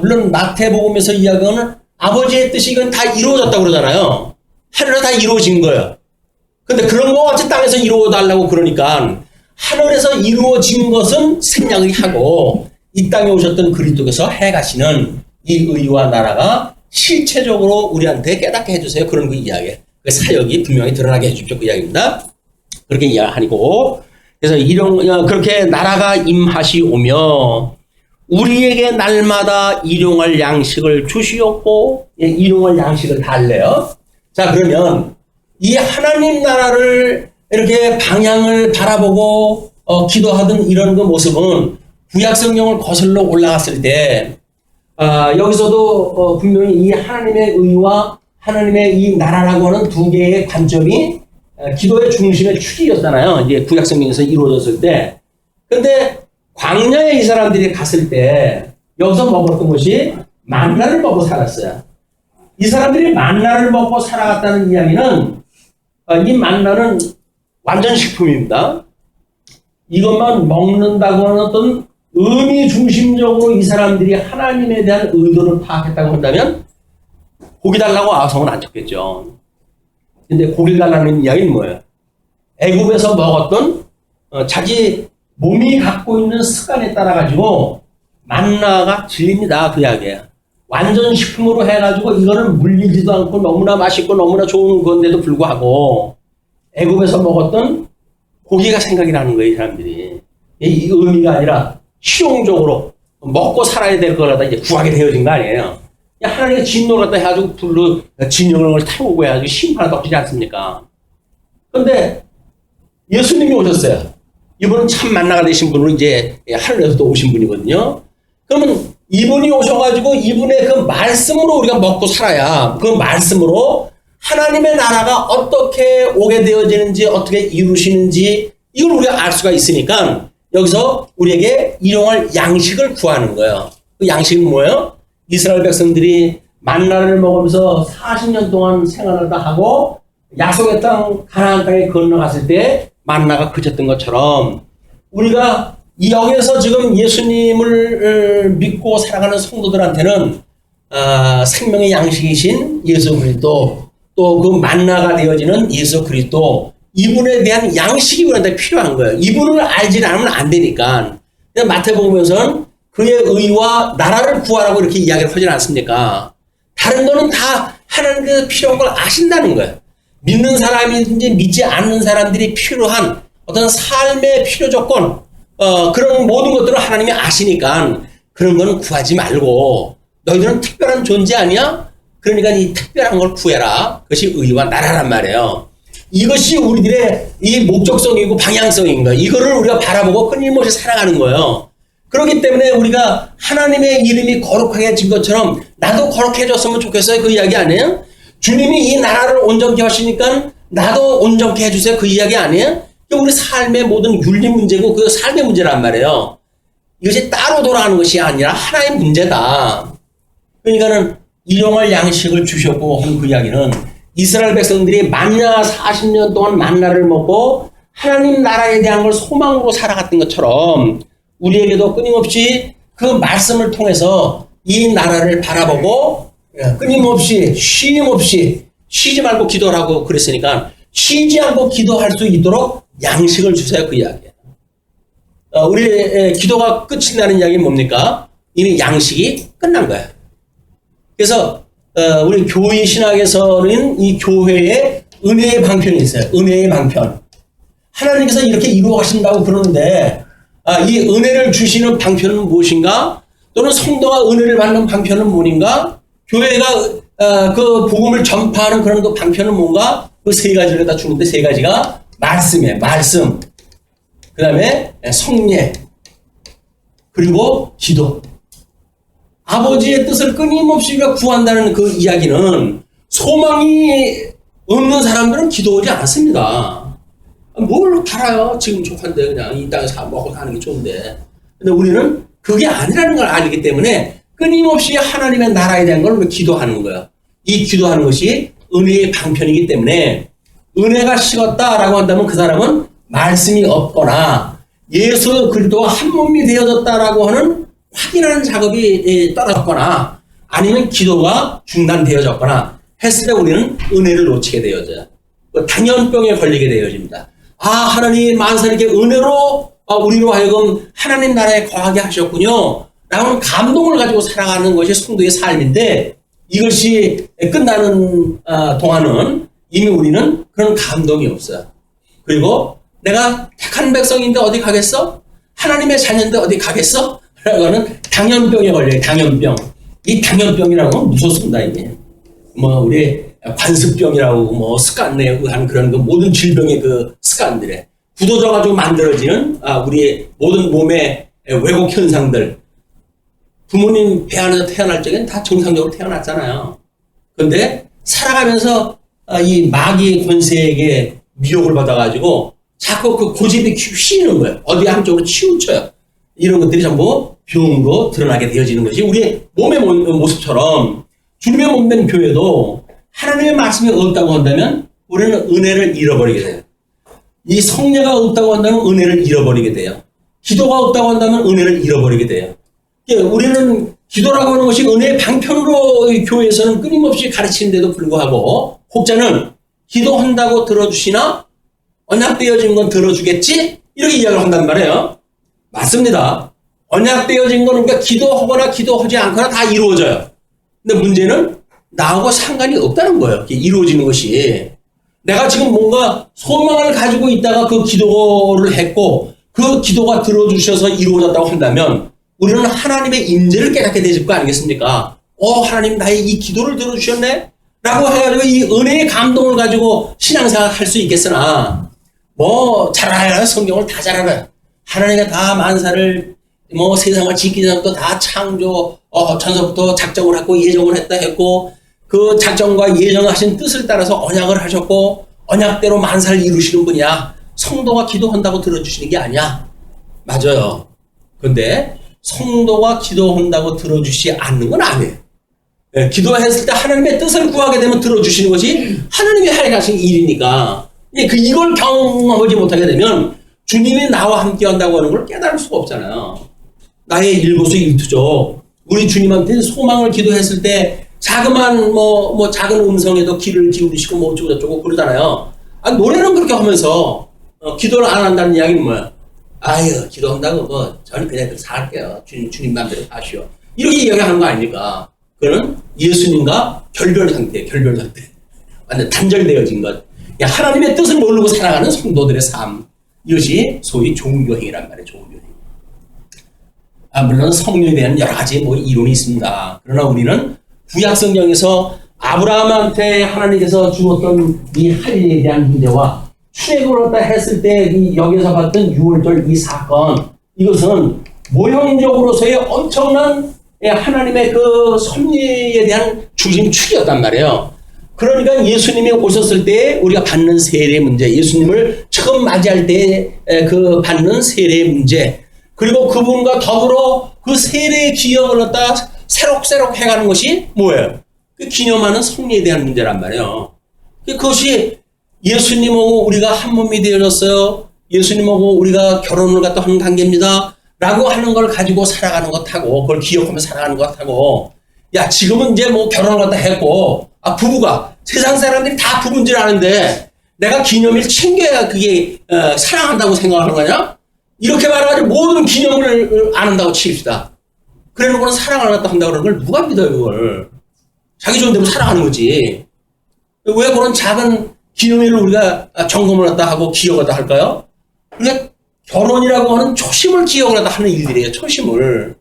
물론 마태복음에서 이야기하는 아버지의 뜻이 이건 다 이루어졌다고 그러잖아요. 하늘에 다 이루어진 거예요. 근데 그런 거 같이 땅에서 이루어달라고 그러니까 하늘에서 이루어진 것은 생략을 하고 이 땅에 오셨던 그리스도께서 해가시는 이 의와 나라가 실체적으로 우리한테 깨닫게 해주세요. 그런 그 이야기. 그 사역이 분명히 드러나게 해주십시오. 그 이야기입니다. 그렇게 이야기하고 그래서 그렇게 나라가 임하시오며 우리에게 날마다 일용할 양식을 주시옵고 일용할 양식을 달래요. 자 그러면 이 하나님 나라를 이렇게 방향을 바라보고 기도하던 이런 그 모습은 구약 성경을 거슬러 올라갔을 때 여기서도 분명히 이 하나님의 의와 하나님의 이 나라라고 하는 두 개의 관점이 기도의 중심의 축이었잖아요. 이제 구약 성경에서 이루어졌을 때. 근데 광야에 이 사람들이 갔을 때 여기서 먹었던 것이 만나를 먹고 살았어요. 이 사람들이 만나를 먹고 살아갔다는 이야기는 이 만나는 완전 식품입니다. 이것만 먹는다고 하는 어떤 의미 중심적으로 이 사람들이 하나님에 대한 의도를 파악했다고 한다면 고기 달라고 아성은 안 쳤겠죠. 근데 고기 달라는 이야기는 뭐예요? 애굽에서 먹었던 자기 몸이 갖고 있는 습관에 따라 가지고 만나가 질립니다. 그 이야기예요. 완전 식품으로 해가지고 이거는 물리지도 않고 너무나 맛있고 너무나 좋은 건데도 불구하고 애굽에서 먹었던 고기가 생각이 나는 거예요. 이 사람들이. 이 의미가 아니라 실용적으로 먹고 살아야 될 거라다 이제 구하게 되어진 거 아니에요. 하나님의 진노를 갖다 해가지고 불로 진영을 타고 해가지고 심판을 덮치지 않습니까? 그런데 예수님이 오셨어요. 이분은 참 만나가 되신 분으로 이제 하늘에서도 오신 분이거든요. 그러면 이분이 오셔가지고 이분의 그 말씀으로 우리가 먹고 살아야 그 말씀으로 하나님의 나라가 어떻게 오게 되어지는지 어떻게 이루시는지 이걸 우리가 알 수가 있으니까 여기서 우리에게 일용할 양식을 구하는 거예요. 그 양식은 뭐예요? 이스라엘 백성들이 만나를 먹으면서 40년 동안 생활을 다 하고 약속의 땅 가나안 땅에 건너갔을 때 만나가 그쳤던 것처럼 우리가 여기에서 지금 예수님을 믿고 살아가는 성도들한테는 생명의 양식이신 예수 그리스도 또 그 만나가 되어지는 예수 그리스도 이분에 대한 양식이 우리한테 필요한 거예요. 이분을 알지 않으면 안 되니까. 마태복음에서는 그의 의와 나라를 구하라고 이렇게 이야기를 하지 않습니까? 다른 거는 다 하나님께서 필요한 걸 아신다는 거예요. 믿는 사람이든지 믿지 않는 사람들이 필요한 어떤 삶의 필요 조건, 그런 모든 것들을 하나님이 아시니까 그런 거는 구하지 말고 너희들은 특별한 존재 아니야? 그러니까 이 특별한 걸 구해라. 그것이 의와 나라란 말이에요. 이것이 우리들의 이 목적성이고 방향성인 거예요. 이거를 우리가 바라보고 끊임없이 살아가는 거예요. 그렇기 때문에 우리가 하나님의 이름이 거룩해진 것처럼 나도 거룩해졌으면 좋겠어요. 그 이야기 아니에요? 주님이 이 나라를 온전케 하시니까 나도 온전케 해주세요. 그 이야기 아니에요? 우리 삶의 모든 윤리 문제고 그 삶의 문제란 말이에요. 이것이 따로 돌아가는 것이 아니라 하나의 문제다. 그러니까는 일용할 양식을 주셨고 하는 그 이야기는 이스라엘 백성들이 만나 40년 동안 만나를 먹고 하나님 나라에 대한 걸 소망으로 살아갔던 것처럼 우리에게도 끊임없이 그 말씀을 통해서 이 나라를 바라보고 끊임없이 쉼없이 쉬지 말고 기도를 하고 그랬으니까 쉬지 않고 기도할 수 있도록 양식을 주세요. 그 이야기예요. 우리 기도가 끝이 나는 이야기는 뭡니까? 이미 양식이 끝난 거예요. 그래서 우리 교회 신학에서는 이 교회에 은혜의 방편이 있어요. 은혜의 방편. 하나님께서 이렇게 이루어 가신다고 그러는데 이 은혜를 주시는 방편은 무엇인가? 또는 성도가 은혜를 받는 방편은 뭐인가? 교회가 그 복음을 전파하는 그런 그 방편은 뭔가? 그 세 가지를 다 주는데 세 가지가 말씀이에요. 말씀. 그 다음에 성례. 그리고 기도. 아버지의 뜻을 끊임없이 구한다는 그 이야기는 소망이 없는 사람들은 기도하지 않습니다. 뭘 바라요? 지금 족한데 그냥 이 땅에서 먹고 사는 게 좋은데. 근데 우리는 그게 아니라는 걸 알기 때문에 끊임없이 하나님의 나라에 대한 걸 기도하는 거예요. 이 기도하는 것이 은혜의 방편이기 때문에 은혜가 식었다라고 한다면 그 사람은 말씀이 없거나 예수 그리스도와 한 몸이 되어졌다라고 하는 확인하는 작업이 떨어졌거나 아니면 기도가 중단되어졌거나 했을 때 우리는 은혜를 놓치게 되어져요. 당연병에 걸리게 되어집니다. 하나님 만사 이렇게 은혜로 우리로 하여금 하나님 나라에 거하게 하셨군요. 라는 감동을 가지고 살아가는 것이 성도의 삶인데 이것이 끝나는 동안은 이미 우리는 그런 감동이 없어요. 그리고 내가 택한 백성인데 어디 가겠어? 하나님의 자녀인데 어디 가겠어? 라고 하는 당연병에 걸려요. 당연병. 이 당연병이라는 건 무섭습니다. 이게. 우리 관습병이라고 뭐 습관에 의한 그런 그 모든 질병의 그 습관들에 굳어져가지고 만들어지는 우리의 모든 몸의 왜곡 현상들. 부모님 배 안에서 태어날 적엔 다 정상적으로 태어났잖아요. 그런데 살아가면서 이 마귀의 권세에게 미혹을 받아가지고 자꾸 그 고집이 휘는 거예요. 어디 한쪽으로 치우쳐요. 이런 것들이 전부 병으로 드러나게 되어지는 것이 우리 몸의 모습처럼 주님의 몸된 교회도 하나님의 말씀이 없다고 한다면 우리는 은혜를 잃어버리게 돼요. 이 성례가 없다고 한다면 은혜를 잃어버리게 돼요. 기도가 없다고 한다면 은혜를 잃어버리게 돼요. 우리는 기도라고 하는 것이 은혜의 방편으로 교회에서는 끊임없이 가르치는데도 불구하고 혹자는 기도한다고 들어주시나 언약되어진 건 들어주겠지? 이렇게 이야기를 한단 말이에요. 맞습니다. 언약되어진 거는 그러니까 기도하거나 기도하지 않거나 다 이루어져요. 근데 문제는 나하고 상관이 없다는 거예요. 이루어지는 것이. 내가 지금 뭔가 소망을 가지고 있다가 그 기도를 했고 그 기도가 들어주셔서 이루어졌다고 한다면 우리는 하나님의 임재를 깨닫게 되실 거 아니겠습니까? 하나님 나의 이 기도를 들어주셨네? 라고 해가지고 이 은혜의 감동을 가지고 신앙생활 할 수 있겠으나 잘 알아요. 성경을 다 잘 알아요. 하나님이 다 만사를 세상을 짓기 전부터 다 창조 전서부터 작정을 했고 예정을 했고 그 작정과 예정하신 뜻을 따라서 언약을 하셨고 언약대로 만사를 이루시는 분이야. 성도가 기도한다고 들어주시는 게 아니야. 맞아요. 근데 성도가 기도한다고 들어주시지 않는 건 아니에요. 기도했을 때 하나님의 뜻을 구하게 되면 들어주시는 것이 하나님이 하신 일이니까 이걸 경험하지 못하게 되면 주님이 나와 함께 한다고 하는 걸 깨달을 수가 없잖아요. 나의 일거수일투족 우리 주님한테 소망을 기도했을 때 자그만 작은 음성에도 귀를 기울이시고 어쩌고 저쩌고 그러잖아요. 노래는 그렇게 하면서 기도를 안 한다는 이야기는 뭐야? 아유 기도한다고 저는 그냥 살게요. 주님 마음대로 하시오. 이렇게 이야기하는 거 아닙니까? 그거는 예수님과 결별 상태. 완전 단절되어진 것. 하나님의 뜻을 모르고 살아가는 성도들의 삶. 이것이 소위 종교행위란 말이에요. 종교행. 물론 성령에 대한 여러 가지 이론이 있습니다. 그러나 우리는 구약 성경에서 아브라함한테 하나님께서 주었던 이 할례에 대한 문제와 출애굽을 갖다 했을 때 여기서 봤던 유월절 이 사건, 이것은 모형적으로서의 엄청난 하나님의 그 섭리에 대한 중심축이었단 말이에요. 그러니까 예수님이 오셨을 때 우리가 받는 세례의 문제, 예수님을 처음 맞이할 때 그 받는 세례의 문제, 그리고 그분과 더불어 그 세례의 기억을 갖다 새록새록 해가는 것이 뭐예요? 그 기념하는 성리에 대한 문제란 말이에요. 그것이 예수님하고 우리가 한 몸이 되어졌어요. 예수님하고 우리가 결혼을 갖다 하는 관계입니다. 라고 하는 걸 가지고 살아가는 것하고 그걸 기억하며 살아가는 것하고 지금은 이제 결혼을 갖다 했고 부부가 세상 사람들이 다 부부인 줄 아는데 내가 기념일 챙겨야 그게 사랑한다고 생각하는 거냐? 이렇게 말해가지고 모든 기념을 안 한다고 칩시다. 그래 놓고는 사랑을 갖다 한다고 그러는 걸 누가 믿어요, 그걸. 자기 좋은 대로 살아가는 거지. 왜 그런 작은 기념일을 우리가 점검을 갖다 하고 기억을 갖다 할까요? 그러니까 결혼이라고 하는 초심을 기억을 갖다 하는 일들이에요, 초심을.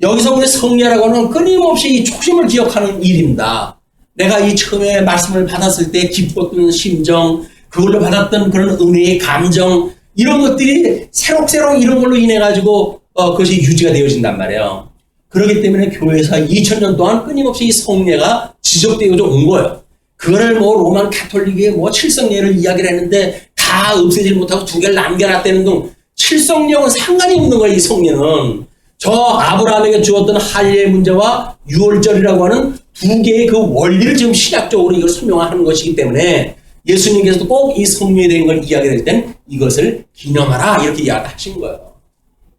여기서 우리 성례라고 하는 끊임없이 이 초심을 기억하는 일입니다. 내가 이 처음에 말씀을 받았을 때 기뻤던 심정, 그걸로 받았던 그런 은혜의 감정, 이런 것들이 새록새록 이런 걸로 인해가지고 그것이 유지가 되어진단 말이에요. 그렇기 때문에 교회에서 2000년 동안 끊임없이 이 성례가 지속되어져 온 거예요. 그거를 로만 가톨릭의 칠성례를 이야기를 했는데 다 없애지 못하고 두 개를 남겨놨다는 등 칠성례하고는 상관이 없는 거예요, 이 성례는. 저 아브라함에게 주었던 할례의 문제와 유월절이라고 하는 두 개의 그 원리를 지금 신학적으로 이걸 설명하는 것이기 때문에 예수님께서도 꼭 이 성례에 대한 걸 이야기할 때는 이것을 기념하라 이렇게 이야기하신 거예요.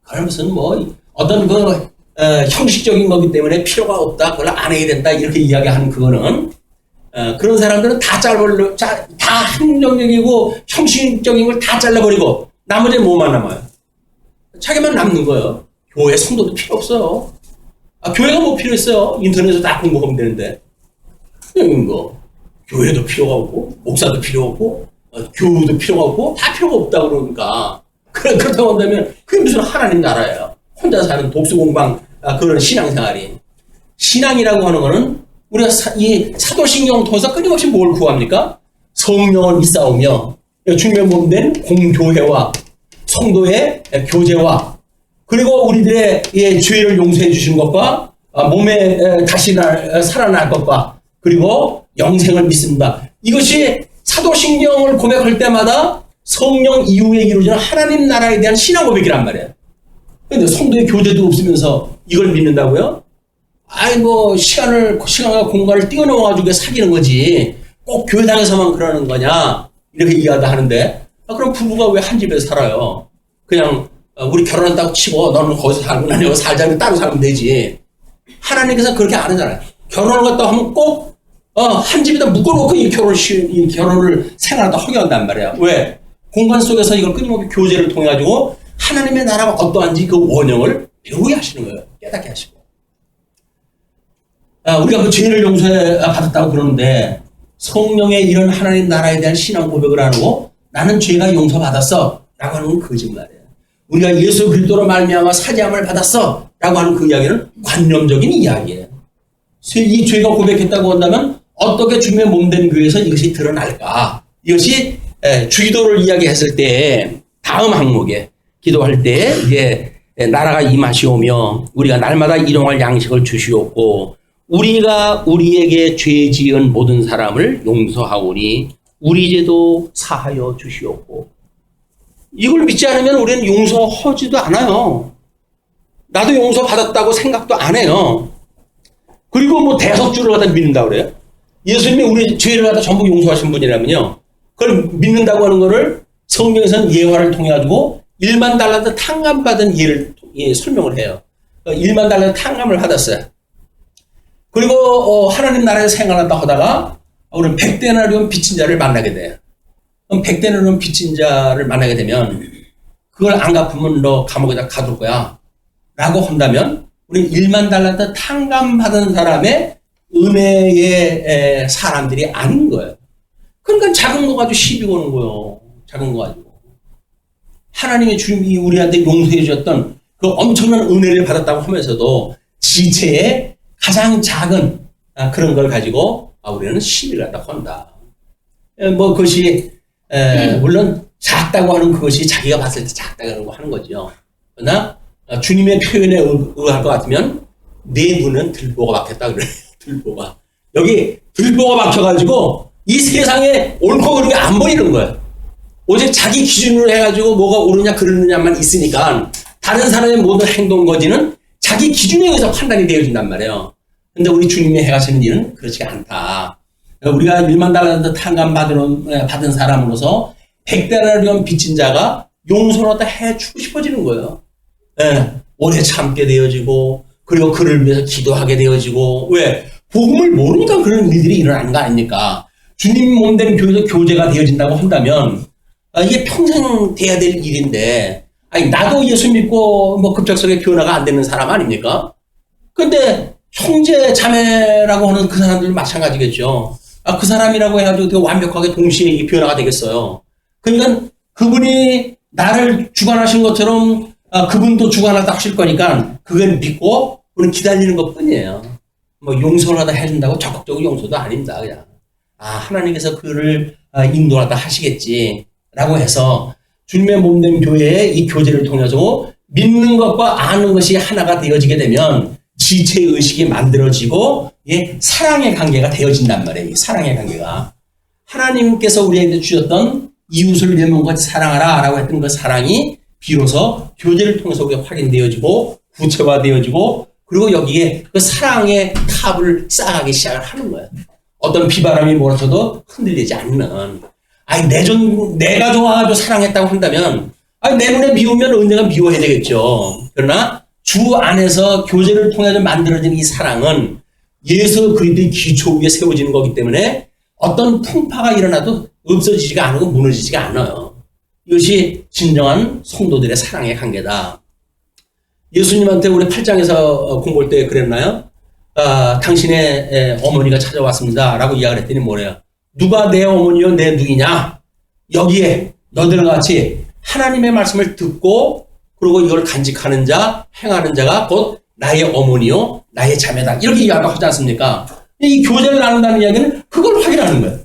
그건 무슨 어떤 형식적인 거기 때문에 필요가 없다, 그걸 안 해야 된다 이렇게 이야기하는 그거는 그런 사람들은 다 행정적이고 형식적인 걸 다 잘라버리고 나머지는 뭐만 남아요? 자기만 남는 거예요. 교회 성도도 필요 없어요. 교회가 필요 있어요? 인터넷에서 다 공부하면 되는데. 교회도 필요가 없고, 목사도 필요 없고, 교우도 필요가 없고, 다 필요가 없다고 그러니까. 그렇다고 한다면, 그게 무슨 하나님 나라예요. 혼자 사는 독수공방, 그런 신앙생활이. 신앙이라고 하는 거는 우리가 이 사도신경을 통해서 끊임없이 뭘 구합니까? 성령을 믿사오며 주님의 몸된 공교회와 성도의 교제와 그리고 우리들의 죄를 용서해 주신 것과 몸에 다시 살아날 것과 그리고 영생을 믿습니다. 이것이 사도신경을 고백할 때마다 성령 이후에 이루어지는 하나님 나라에 대한 신앙 고백이란 말이에요. 그런데 성도의 교제도 없으면서 이걸 믿는다고요? 아이고 시간과 공간을 뛰어넘어가지고 사귀는 거지 꼭 교회당에서만 그러는 거냐 이렇게 이해하다 하는데 그럼 부부가 왜 한 집에서 살아요? 그냥 우리 결혼한다고 치고 너는 거기서 살고 나는 여기 살자면 따로 살면 되지. 하나님께서 그렇게 안 하잖아요. 결혼을 갖다 하면 꼭 한 집에다 묶어놓고 이 결혼을 생활하다 허용한단 말이야. 왜? 공간 속에서 이걸 끊임없이 교제를 통해 가지고 하나님의 나라가 어떠한지 그 원형을 배우게 하시는 거예요. 깨닫게 하시고. 우리가 그 죄를 용서해 받았다고 그러는데 성령의 이런 하나님 나라에 대한 신앙 고백을 안 하고 나는 죄가 용서받았어 라고 하는 건 거짓말이에요. 우리가 예수 그리스도로 말미암아 사죄함을 받았어 라고 하는 그 이야기는 관념적인 이야기예요. 이 죄가 고백했다고 한다면 어떻게 주님의 몸된 교회에서 이것이 드러날까? 이것이 주기도를 이야기했을 때 다음 항목에 기도할 때 이제 나라가 임하시오며 우리가 날마다 일용할 양식을 주시옵고 우리가 우리에게 죄 지은 모든 사람을 용서하오니 우리 죄도 사하여 주시옵고 이걸 믿지 않으면 우리는 용서하지도 않아요. 나도 용서받았다고 생각도 안 해요. 그리고 뭐 대석주를 갖다 믿는다고 그래요. 예수님이 우리 죄를 갖다 전부 용서하신 분이라면요. 그걸 믿는다고 하는 거를 성경에서는 예화를 통해 가지고 1만 달란트 탕감받은 예를 설명을 해요. 1만 달란트 탕감을 받았어요. 그리고 하나님 나라에서 생활한다 하다가 우리는 100데나리온 빚진 자를 만나게 돼요. 그럼 100데나리온 빚진 자를 만나게 되면 그걸 안 갚으면 너 감옥에다 가둘 거야 라고 한다면 우리는 1만 달란트 탕감받은 사람의 은혜의 사람들이 아닌 거예요. 그러니까 작은 거 가지고 시비 거는 거예요. 작은 거 가지고. 하나님의 주님이 우리한테 용서해 주셨던 그 엄청난 은혜를 받았다고 하면서도 지체의 가장 작은 그런 걸 가지고 우리는 시비를 갖다 건다. 뭐 그것이 물론 작다고 하는 그것이 자기가 봤을 때 작다고 하는 거죠. 그러나 주님의 표현에 의할 것 같으면 내 눈은 들보가 박혔다 그래요. 들보가. 여기 들보가 박혀가지고 이 세상에 옳고 그른 게 안 보이는 거예요. 오직 자기 기준으로 해가지고 뭐가 옳으냐 그르느냐만 있으니까 다른 사람의 모든 행동 거지는 자기 기준에 의해서 판단이 되어진단 말이에요. 근데 우리 주님이 해가시는 일은 그렇지가 않다. 우리가 1만 달란트 탕감 받은 사람으로서 100데나리온 빚진 자가 용서를 다 해주고 싶어지는 거예요. 오래 참게 되어지고 그리고 그를 위해서 기도하게 되어지고 왜? 복음을 모르니까 그런 일들이 일어나는 거 아닙니까? 주님 몸된 교회에서 교제가 되어진다고 한다면 이게 평생 돼야 될 일인데 아니 나도 예수 믿고 뭐 급작스럽게 변화가 안 되는 사람 아닙니까? 근데 형제 자매라고 하는 그 사람들은 마찬가지겠죠. 그 사람이라고 해가지고 되게 완벽하게 동시에 이 변화가 되겠어요. 그러니까 그분이 나를 주관하신 것처럼 그분도 주관하다 하실 거니까 그걸 믿고 우리는 기다리는 것 뿐이에요. 뭐 용서를 하다 해준다고 적극적으로 용서도 아닙니다. 그냥 하나님께서 그를 인도하다 하시겠지라고 해서 주님의 몸된 교회의 이 교제를 통해서 믿는 것과 아는 것이 하나가 되어지게 되면 지체의식이 만들어지고 사랑의 관계가 되어진단 말이에요. 사랑의 관계가. 하나님께서 우리에게 주셨던 이웃을 내 몸같이 사랑하라 라고 했던 그 사랑이 비로소 교제를 통해서 우리가 확인되어지고 구체화되어지고 그리고 여기에 그 사랑의 탑을 쌓아가기 시작을 하는 거예요. 어떤 비바람이 몰아쳐도 흔들리지 않는. 내가 좋아가지고 사랑했다고 한다면 내 눈에 미우면 언젠가 미워해야 되겠죠. 그러나 주 안에서 교제를 통해서 만들어진 이 사랑은 예수 그리스도의 기초 위에 세워지는 거기 때문에 어떤 풍파가 일어나도 없어지지가 않고 무너지지가 않아요. 이것이 진정한 성도들의 사랑의 관계다. 예수님한테 우리 8장에서 공부할 때 그랬나요? 당신의 어머니가 찾아왔습니다 라고 이야기를 했더니 뭐래요? 누가 내 어머니요 내 누이냐? 여기에 너들과 같이 하나님의 말씀을 듣고 그리고 이걸 간직하는 자, 행하는 자가 곧 나의 어머니요 나의 자매다. 이렇게 이야기하지 않습니까? 이 교제를 나눈다는 이야기는 그걸 확인하는 거예요.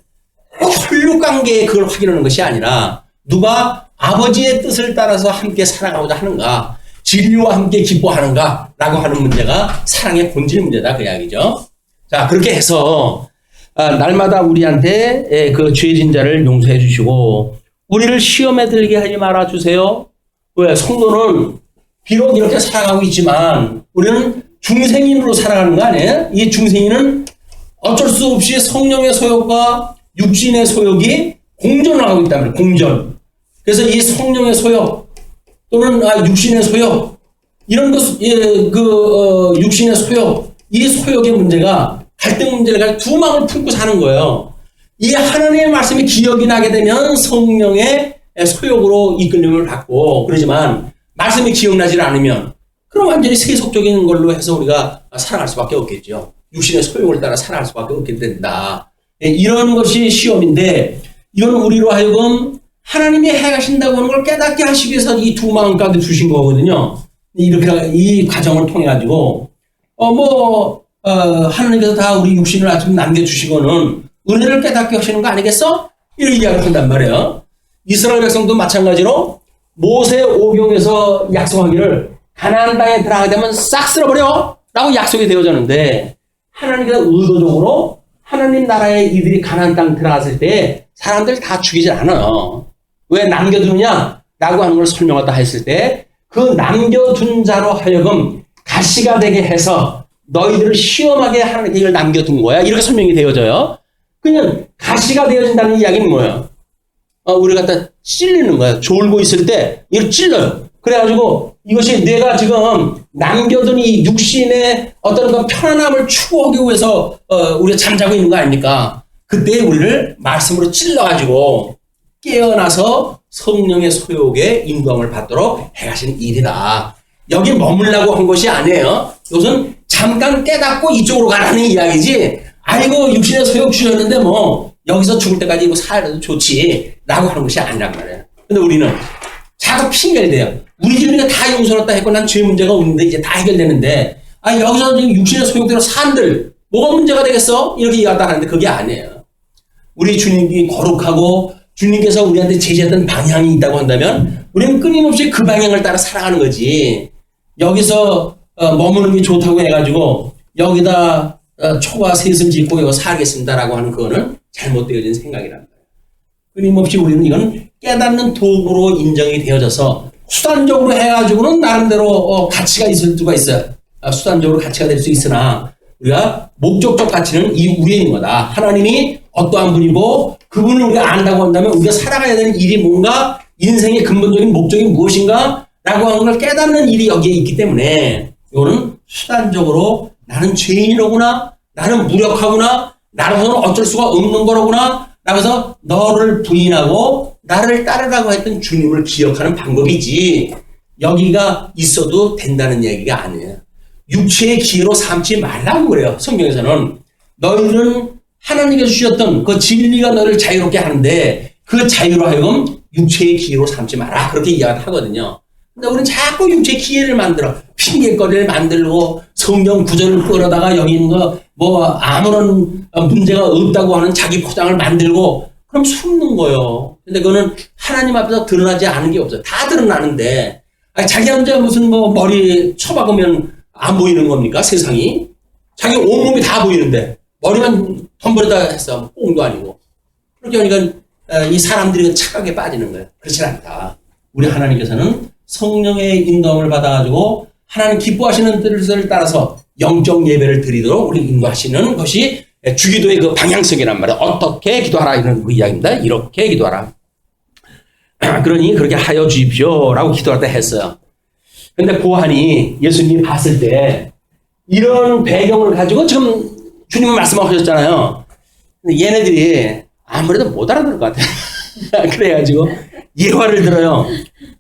혈육관계에 그걸 확인하는 것이 아니라 누가 아버지의 뜻을 따라서 함께 살아가고자 하는가, 진리와 함께 기뻐하는가 라고 하는 문제가 사랑의 본질 문제다, 그 이야기죠. 자, 그렇게 해서 날마다 우리한테 그 죄진 자를 용서해 주시고 우리를 시험에 들게 하지 말아 주세요. 왜? 성도는 비록 이렇게 살아가고 있지만 우리는 중생인으로 살아가는 거 아니에요? 이 중생인은 어쩔 수 없이 성령의 소욕과 육신의 소욕이 공존을 하고 있다면 공존. 그래서 이 성령의 소욕 또는 육신의 소욕 이런 것, 육신의 소욕, 이 소욕의 문제가 갈등 문제를 가지고 두 마음을 품고 사는 거예요. 이 하나님의 말씀이 기억이 나게 되면 성령의 소욕으로 이끌림을 받고, 그러지만 말씀이 기억나지 않으면 그럼 완전히 세속적인 걸로 해서 우리가 살아갈 수밖에 없겠죠. 육신의 소욕을 따라 살아갈 수밖에 없게 된다. 이런 것이 시험인데, 이건 우리로 하여금 하나님이 행하신다고 하는 걸 깨닫게 하시기 위해서 이 두 마음 가운데 주신 거거든요. 이렇게 이 과정을 통해 가지고 하나님께서 다 우리 육신을 아침 남겨주시고는 은혜를 깨닫게 하시는 거 아니겠어? 이런 이야기를 한단 말이에요. 이스라엘 백성도 마찬가지로 모세 오경에서 약속하기를 가나안 땅에 들어가게 되면 싹 쓸어버려 라고 약속이 되어졌는데, 하나님께서 의도적으로 하나님 나라에 이들이 가나안 땅 들어갔을 때 사람들 다 죽이지 않아요. 왜 남겨두느냐 라고 하는 걸 설명하다 했을 때, 그 남겨둔 자로 하여금 가시가 되게 해서 너희들을 시험하게 하나님께 이걸 남겨둔 거야. 이렇게 설명이 되어져요. 그냥 가시가 되어진다는 이야기는 뭐예요? 우리 갖다 찔리는 거예요. 졸고 있을 때 이걸 찔러요. 그래가지고 이것이 내가 지금 남겨둔 이 육신의 어떤 그 편안함을 추구하기 위해서 우리가 잠자고 있는 거 아닙니까? 그때 우리를 말씀으로 찔러가지고 깨어나서 성령의 소욕에 인도함을 받도록 해가시는 일이다. 여기 머물라고 한 것이 아니에요. 이것은 잠깐 깨닫고 이쪽으로 가라는 이야기지, 아이고 육신의 소욕 주셨는데 뭐 여기서 죽을 때까지 이거 살아도 좋지 라고 하는 것이 아니란 말이에요. 근데 우리는 자꾸 핑계를 대요. 우리 주님이 다 용서했다 했고 난 죄 문제가 없는데 이제 다 해결되는데, 여기서 육신의 소욕대로 산들 뭐가 문제가 되겠어? 이렇게 이야기하다 하는데 그게 아니에요. 우리 주님이 거룩하고 주님께서 우리한테 제시했던 방향이 있다고 한다면 우리는 끊임없이 그 방향을 따라 살아가는 거지, 여기서 머무는 게 좋다고 해가지고 여기다 초와 셋을 짓고 여기 살겠습니다라고 하는 그거는 잘못되어진 생각이란다. 끊임없이 우리는 이건 깨닫는 도구로 인정이 되어져서 수단적으로 해가지고는 나름대로 가치가 있을 수가 있어요. 수단적으로 가치가 될 수 있으나 우리가 목적적 가치는 이 위에 있는 거다. 하나님이 어떠한 분이고 그분을 우리가 안다고 한다면 우리가 살아가야 되는 일이 뭔가, 인생의 근본적인 목적이 무엇인가 라고 하는 걸 깨닫는 일이 여기에 있기 때문에 이거는 수단적으로 나는 죄인이로구나, 나는 무력하구나, 나로서는 어쩔 수가 없는 거로구나 라면서 너를 부인하고 나를 따르라고 했던 주님을 기억하는 방법이지, 여기가 있어도 된다는 얘기가 아니에요. 육체의 기회로 삼지 말라고 그래요. 성경에서는 너희들은 하나님께서 주셨던 그 진리가 너를 자유롭게 하는데 그 자유로 하여금 육체의 기회로 삼지 마라, 그렇게 이야기하거든요. 근데 우리는 자꾸 육체의 기회를 만들어 핑계거리를 만들고 성경 구절을 끌어다가 여기 있는 거 뭐 아무런 문제가 없다고 하는 자기 포장을 만들고 그럼 숨는 거예요. 근데 그거는 하나님 앞에서 드러나지 않은 게 없어요. 다 드러나는데 자기 혼자 무슨 뭐 머리 쳐박으면 안 보이는 겁니까? 세상이. 자기 온몸이 다 보이는데 머리만 덤버리다 했어. 꽁도 아니고. 그렇게 하니까 이 사람들이 착각에 빠지는 거예요. 그렇지 않다. 우리 하나님께서는 성령의 인도함을 받아가지고 하나님 기뻐하시는 뜻을 따라서 영적 예배를 드리도록 우리 인도하시는 것이 주기도의 그 방향성이란 말이에요. 어떻게 기도하라 이런 그 이야기입니다. 이렇게 기도하라. 그러니 그렇게 하여 주십시오 라고 기도할 때 했어요. 근데 보아하니 예수님이 봤을 때 이런 배경을 가지고 지금 주님은 말씀하셨잖아요. 근데 얘네들이 아무래도 못 알아들을 것 같아요. 그래가지고 예화를 들어요.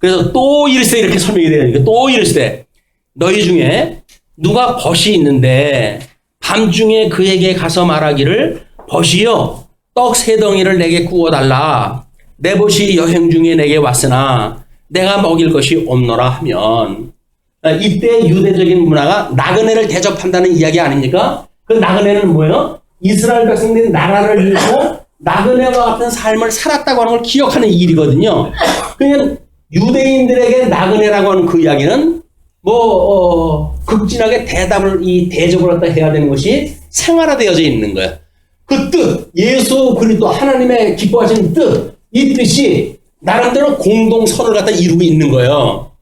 그래서 또 이르시되 이렇게 설명이 돼요. 또 이르시되 너희 중에 누가 벗이 있는데 밤중에 그에게 가서 말하기를 벗이여 떡 세 덩이를 내게 구워달라. 내 벗이 여행 중에 내게 왔으나 내가 먹일 것이 없노라 하면, 이때 유대적인 문화가 나그네를 대접한다는 이야기 아닙니까? 그 나그네는 뭐예요? 이스라엘 백성들이 나라를 잃고 나그네와 같은 삶을 살았다고 하는 걸 기억하는 일이거든요. 그러니까 유대인들에게 나그네라고 하는 그 이야기는 극진하게 대접을 갖다 해야 되는 것이 생활화되어져 있는 거예요. 그 뜻, 예수 그리스도 하나님의 기뻐하시는 뜻, 이 뜻이 나름대로 공동선을 갖다 이루고 있는 거예요.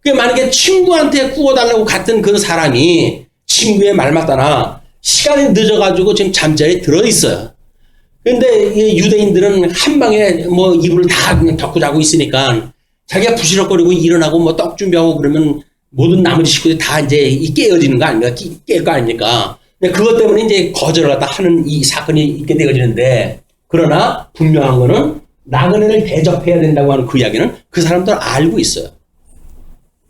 만약에 친구한테 구워달라고 갔던 그 사람이 친구의 말 맞다나 시간이 늦어가지고 지금 잠자리에 들어있어요. 근데 이 유대인들은 한 방에 이불을 다 그냥 덮고 자고 있으니까 자기가 부시럭거리고 일어나고 떡 준비하고 그러면 모든 나머지 식구들이 다 이제 깨어지는 거 아닙니까? 깰 거 아닙니까? 근데 그것 때문에 이제 거절을 갖다 하는 이 사건이 있게 되어지는데, 그러나 분명한 거는 나그네를 대접해야 된다고 하는 그 이야기는 그 사람들 알고 있어요.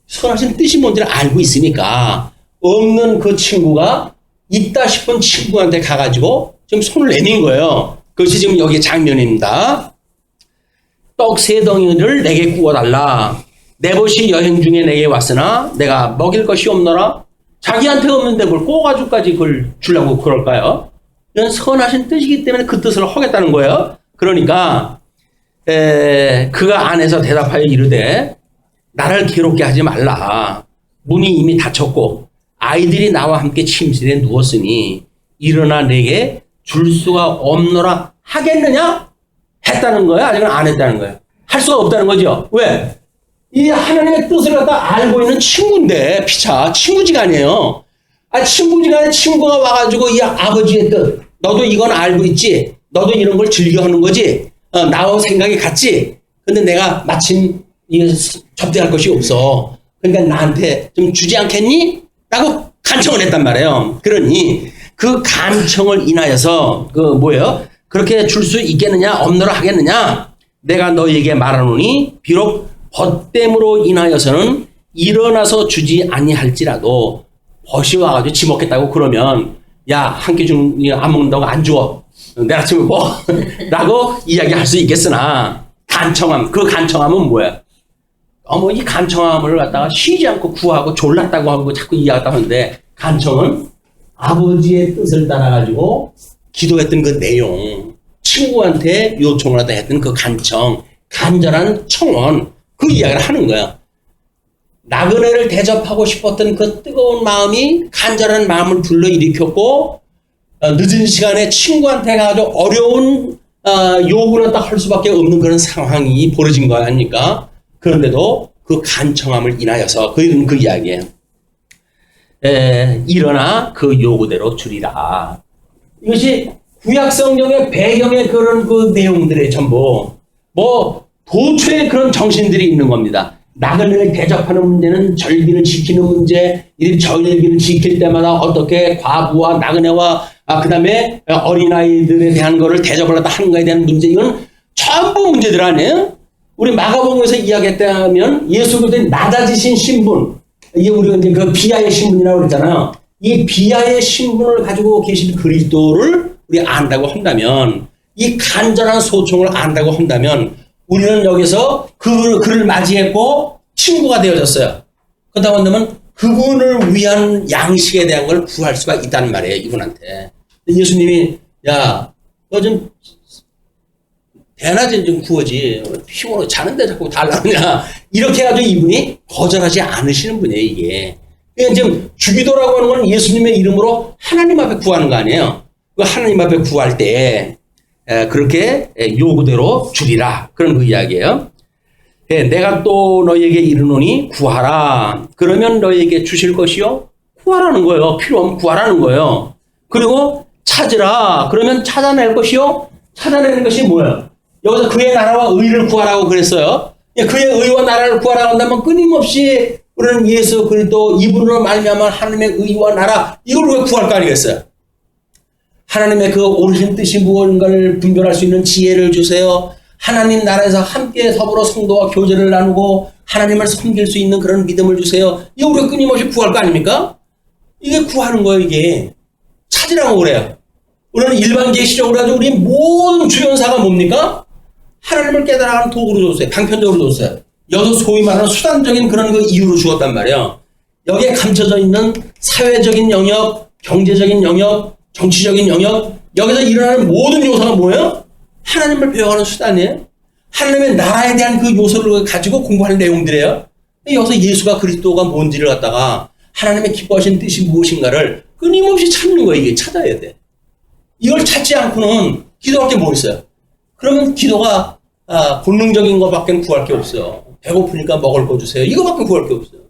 선하신 뜻이 뭔지를 알고 있으니까 없는 그 친구가 있다 싶은 친구한테 가가지고 지금 손을 내민 거예요. 그것이 지금 여기 장면입니다. 떡 3덩이를 내게 구워달라. 내 벗이 여행 중에 내게 왔으나 내가 먹일 것이 없노라. 자기한테 없는데 그걸 꼬가지고까지 그걸 주려고 그럴까요? 이건 선하신 뜻이기 때문에 그 뜻을 하겠다는 거예요. 그러니까 그가 안에서 대답하여 이르되 나를 괴롭게 하지 말라. 문이 이미 닫혔고 아이들이 나와 함께 침실에 누웠으니 일어나 내게 줄 수가 없노라 하겠느냐? 했다는 거예요? 아니면 안 했다는 거예요? 할 수가 없다는 거죠. 왜? 이 하나님의 뜻을 갖다 알고 있는 친구인데, 피차 친구지가 아니에요. 친구지가 아니라 친구가 와가지고 이 아버지의 뜻, 너도 이건 알고 있지? 너도 이런 걸 즐겨하는 거지? 나와 생각이 같지? 근데 내가 마침 접대할 것이 없어. 그러니까 나한테 좀 주지 않겠니? 라고 간청을 했단 말이에요. 그러니 그 간청을 인하여서 그렇게 줄 수 있겠느냐? 없노라 하겠느냐? 내가 너에게 말하노니 비록 벗됨으로 인하여서는 일어나서 주지 아니할지라도 벗이 와가지고 지 먹겠다고 그러면 야, 한 끼 좀 안 먹는다고 안 주어. 내일 아침에 라고 이야기할 수 있겠으나 간청함, 그 간청함은 뭐야? 이 간청함을 갖다가 쉬지 않고 구하고 졸랐다고 하고 자꾸 이야기하다 하는데, 간청은 아버지의 뜻을 따라가지고 기도했던 그 내용, 친구한테 요청을 하다 했던 그 간청, 간절한 청원, 그 이야기를 하는 거야. 나그네를 대접하고 싶었던 그 뜨거운 마음이 간절한 마음을 불러일으켰고, 늦은 시간에 친구한테 가서 어려운 요구를 할 수밖에 없는 그런 상황이 벌어진 거 아닙니까? 그런데도 그 간청함을 인하여서 그 이야기예요. 일어나 그 요구대로 주리라. 이것이 구약 성경의 배경의 그런 그 내용들의 전부 도처에 그런 정신들이 있는 겁니다. 나그네를 대접하는 문제는 절기를 지키는 문제, 이 절기를 지킬 때마다 어떻게 과부와 나그네와 그 다음에 어린아이들에 대한 거를 대접을 하는 거에 대한 문제, 이건 전부 문제들 아니에요? 우리 마가복음에서 이야기했다면 예수 그리스도의 낮아지신 신분, 이게 우리가 이제 그 비하의 신분이라고 그랬잖아요. 이 비하의 신분을 가지고 계신 그리스도를 우리 안다고 한다면, 이 간절한 소총을 안다고 한다면, 우리는 여기서 그를 맞이했고 친구가 되어졌어요. 그렇다고 한다면 그분을 위한 양식에 대한 걸 구할 수가 있다는 말이에요, 이분한테. 예수님이 야, 너 좀 대낮에 좀 구워지, 피곤해 자는데 자꾸 달라느냐, 이렇게 해가지고 이분이 거절하지 않으시는 분이에요, 이게. 그러니까 지금 주기도라고 하는 건 예수님의 이름으로 하나님 앞에 구하는 거 아니에요. 그 하나님 앞에 구할 때 그렇게 요구대로 주리라, 그런 그 이야기예요. 내가 또 너에게 이르노니 구하라. 그러면 너에게 주실 것이요? 구하라는 거예요. 필요하면 구하라는 거예요. 그리고 찾으라. 그러면 찾아낼 것이요? 찾아내는 것이 뭐예요? 여기서 그의 나라와 의를 구하라고 그랬어요. 그의 의와 나라를 구하라고 한다면 끊임없이 우리는 예수 그리스도 이분으로 말미암아 하나님의 의와 나라, 이걸 왜 구할 거 아니겠어요? 하나님의 그 옳으신 뜻이 무언가를 분별할 수 있는 지혜를 주세요. 하나님 나라에서 함께 더불어 성도와 교제를 나누고 하나님을 섬길 수 있는 그런 믿음을 주세요. 이거 우리가 끊임없이 구할 거 아닙니까? 이게 구하는 거예요, 이게. 찾으라고 그래요. 우리는 일반 계시적으로 가지고 우리 모든 주연사가 뭡니까? 하나님을 깨달아가는 도구로 줬어요. 방편적으로 줬어요. 여기서 소위 말하는 수단적인 그런 그 이유로 주었단 말이에요. 여기에 감춰져 있는 사회적인 영역, 경제적인 영역, 정치적인 영역, 여기서 일어나는 모든 요소가 뭐예요? 하나님을 배워가는 수단이에요. 하나님의 나라에 대한 그 요소를 가지고 공부하는 내용들이에요. 여기서 예수가 그리스도가 뭔지를 갖다가 하나님의 기뻐하신 뜻이 무엇인가를 끊임없이 찾는 거예요. 이게 찾아야 돼. 이걸 찾지 않고는 기도할 게 뭐 있어요? 그러면 기도가 본능적인 것밖에 구할 게 없어요. 배고프니까 먹을 거 주세요. 이거밖에 구할 게 없어요.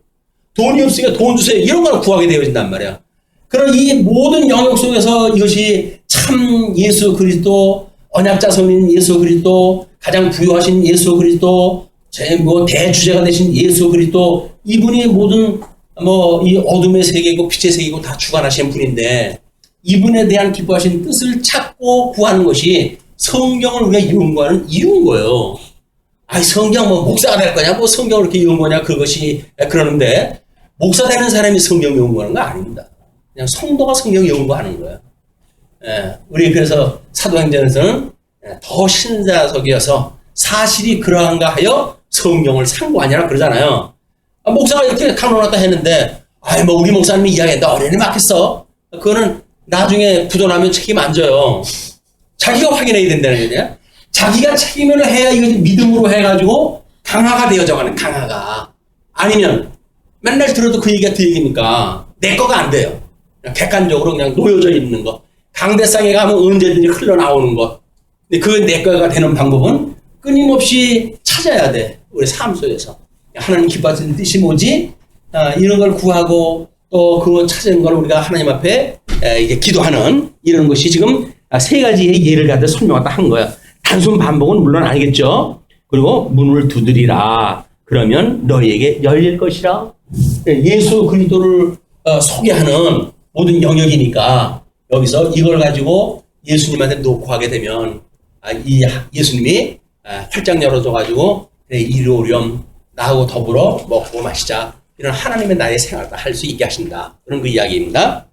돈이 없으니까 돈 주세요. 이런 걸 구하게 되어진단 말이야. 그런 이 모든 영역 속에서 이것이 참 예수 그리스도, 언약자손인 예수 그리스도, 가장 부유하신 예수 그리스도, 대주제가 되신 예수 그리스도, 이분이 모든 이 어둠의 세계고 빛의 세계고 다 주관하신 분인데, 이분에 대한 기뻐하신 뜻을 찾고 구하는 것이 성경을 우리가 이룬 거예요. 성경 목사가 될 거냐, 성경을 이렇게 이룬 거냐, 그것이 그러는데, 목사 되는 사람이 성경 연구하는 거 아닙니다. 그냥 성도가 성경 연구하는 거예요. 우리 그래서 사도행전에서는 더 신자석이어서 사실이 그러한가 하여 성경을 상고하냐라 그러잖아요. 목사가 이렇게 강론하다 했는데, 우리 목사님이 이야기했는데 어린이 맞겠어? 그거는 나중에 부도나면 책임 안 져요. 자기가 확인해야 된다는 거냐? 자기가 책임을 해야 이것을 믿음으로 해가지고 강화가 되어져가는, 강화가. 아니면 맨날 들어도 그 얘기가 그 얘기니까 내 거가 안 돼요. 그냥 객관적으로 그냥 놓여져 있는 거. 강대상에 가면 언제든지 흘러나오는 것. 근데 그 내 거가 되는 방법은 끊임없이 찾아야 돼. 우리 삶 속에서. 하나님 기뻐하시는 뜻이 뭐지? 이런 걸 구하고 또 그거 찾은 걸 우리가 하나님 앞에 이제 기도하는 이런 것이 지금 세 가지의 예를 가지고 설명하다 한 거야. 단순 반복은 물론 아니겠죠. 그리고 문을 두드리라. 그러면 너희에게 열릴 것이라. 예수 그리스도를 소개하는 모든 영역이니까 여기서 이걸 가지고 예수님한테 놓고 하게 되면 이 예수님이 활짝 열어줘가지고 이리 오렴 나하고 더불어 먹고 마시자 이런 하나님의 나의 생활을 할 수 있게 하신다. 그런 그 이야기입니다.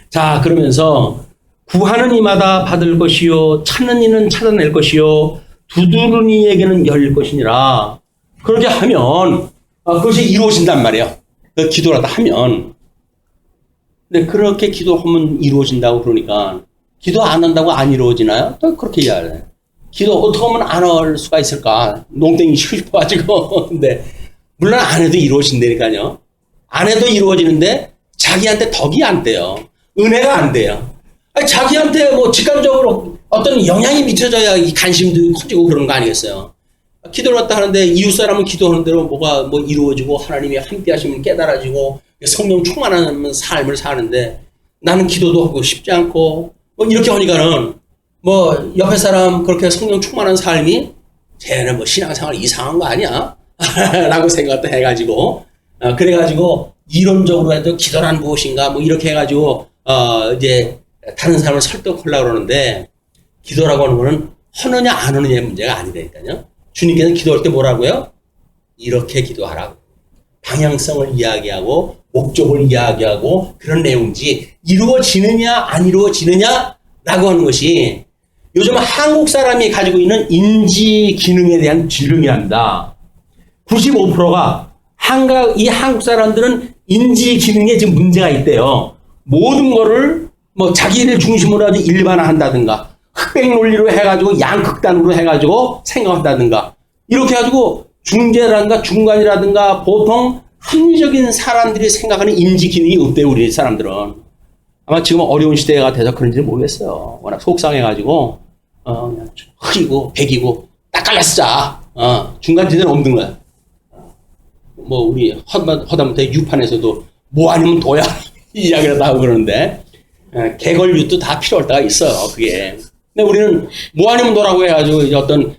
자, 그러면서 구하는 이마다 받을 것이요 찾는 이는 찾아낼 것이요 두드리는 이에게는 열릴 것이니라. 그렇게 하면 그것이 이루어진단 말이에요. 기도라도 하면. 근데 그렇게 기도하면 이루어진다고 그러니까 기도 안 한다고 안 이루어지나요? 또 그렇게 이야기해요. 기도 어떻게 하면 안 할 수가 있을까? 농땡이 쉬고 싶어가지고. 근데 물론 안 해도 이루어진다니까요. 안 해도 이루어지는데 자기한테 덕이 안 돼요. 은혜가 안 돼요. 자기한테 직관적으로 어떤 영향이 미쳐져야 이 관심도 커지고 그런 거 아니겠어요? 기도를 왔다 하는데 이웃 사람은 기도하는 대로 뭐가 이루어지고 하나님이 함께 하시면 깨달아지고 성령 충만한 삶을 사는데 나는 기도도 하고 싶지 않고 이렇게 하니까는 옆에 사람 그렇게 성령 충만한 삶이 쟤는 신앙생활 이상한 거 아니야? 라고 생각도 해가지고 그래가지고 이론적으로 해도 기도란 무엇인가 이렇게 해가지고 이제 다른 사람을 설득하려고 그러는데 기도라고 하는 거는 하느냐 안 하느냐의 문제가 아니라니까요. 주님께서는 기도할 때 뭐라고요? 이렇게 기도하라고. 방향성을 이야기하고 목적을 이야기하고 그런 내용이지 이루어지느냐 안 이루어지느냐 라고 하는 것이 요즘 한국 사람이 가지고 있는 인지 기능에 대한 질문이랍니다. 95%가 이 한국 사람들은 인지 기능에 지금 문제가 있대요. 모든 거를 자기를 중심으로 아주 일반화한다든가 흑백 논리로 해가지고 양극단으로 해가지고 생각한다든가 이렇게 해가지고 중재라든가 중간이라든가 보통 합리적인 사람들이 생각하는 인지 기능이 없대요. 우리 사람들은. 아마 지금 어려운 시대가 돼서 그런지 모르겠어요. 워낙 속상해가지고 그냥 흑이고 백이고 딱 갈랐자. 중간 지대는 없는 거야. 우리 허다못해 유판에서도 뭐 아니면 도야 이 이야기를 하고 그러는데 개걸ют도 다 필요할 때가 있어요. 그게. 근데 우리는 뭐 아니면 도라고 해가지고 어떤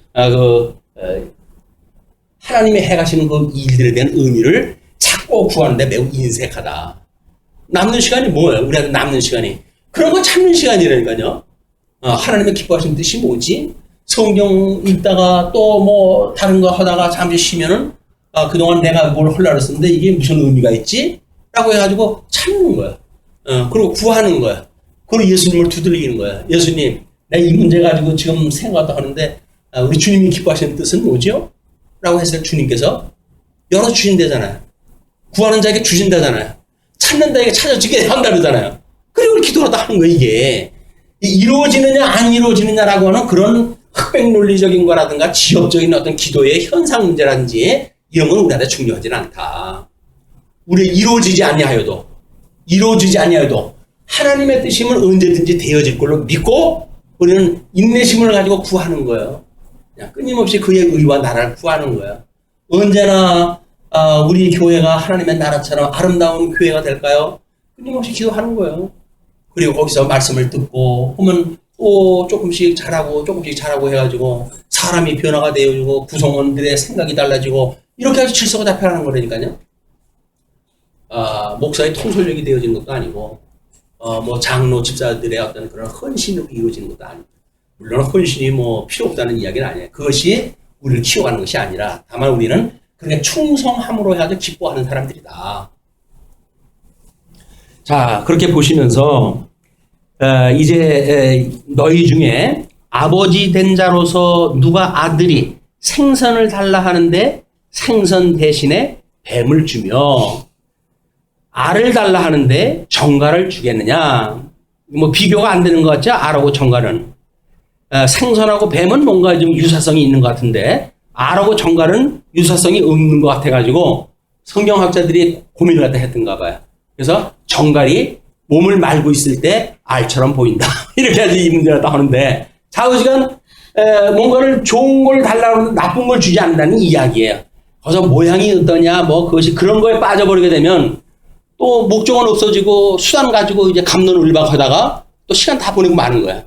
하나님이 해가시는 그 일들에 대한 의미를 찾고 구하는데 매우 인색하다. 남는 시간이 뭐예요? 우리한테 남는 시간이. 그런 거 찾는 시간이라니까요. 하나님의 기뻐하시는 뜻이 뭐지? 성경 읽다가 또 다른 거 하다가 잠시 쉬면은 그동안 내가 뭘 하려고 했었는데 이게 무슨 의미가 있지? 라고 해가지고 찾는 거야. 그리고 구하는 거야. 그리고 예수님을 두들기는 거야. 예수님, 내가 이 문제 가지고 지금 생각도 하는데 우리 주님이 기뻐하시는 뜻은 뭐죠? 라고 했을 때 주님께서 열어주신다잖아요. 구하는 자에게 주신다잖아요. 찾는 자에게 찾아지게 한다 그러잖아요. 그리고 기도하다 하는 거예요, 이게. 이루어지느냐 안 이루어지느냐라고 하는 그런 흑백 논리적인 거라든가 지역적인 어떤 기도의 현상 문제라든지 이런 건 우리한테 중요하지는 않다. 우리 이루어지지 아니하여도 하나님의 뜻이면 언제든지 되어질 걸로 믿고 우리는 인내심을 가지고 구하는 거예요. 그냥 끊임없이 그의 의와 나라를 구하는 거예요. 언제나 우리 교회가 하나님의 나라처럼 아름다운 교회가 될까요? 끊임없이 기도하는 거예요. 그리고 거기서 말씀을 듣고 하면 또 조금씩 잘하고 해가지고 사람이 변화가 되어지고 구성원들의 생각이 달라지고 이렇게 해서 질서가 잡혀가는 거라니까요. 목사의 통솔력이 되어지는 것도 아니고 뭐 장로 집사들의 어떤 그런 헌신으로 이루어지는 것도 아니고, 물론 헌신이 뭐 필요 없다는 이야기는 아니에요. 그것이 우리를 키워가는 것이 아니라 다만 우리는 그렇게 충성함으로 해가지고 기뻐하는 사람들이다. 자, 그렇게 보시면서 이제 너희 중에 아버지 된 자로서 누가 아들이 생선을 달라 하는데 생선 대신에 뱀을 주며 알을 달라 하는데 정갈을 주겠느냐. 뭐 비교가 안 되는 것 같죠? 알하고 정갈은. 생선하고 뱀은 뭔가 좀 유사성이 있는 것 같은데 알하고 정갈은 유사성이 없는 것 같아가지고 성경학자들이 고민을 갖다 했던가 봐요. 그래서 정갈이 몸을 말고 있을 때 알처럼 보인다. 이렇게 해서 이 문제를 다 하는데 좌우지간 뭔가를 좋은 걸 달라고 하는데 나쁜 걸 주지 않는다는 이야기예요. 거기서 모양이 어떠냐 뭐 그것이 그런 거에 빠져버리게 되면 또 목적은 없어지고 수단 가지고 이제 갑론을박하다가 또 시간 다 보내고 마는 거야.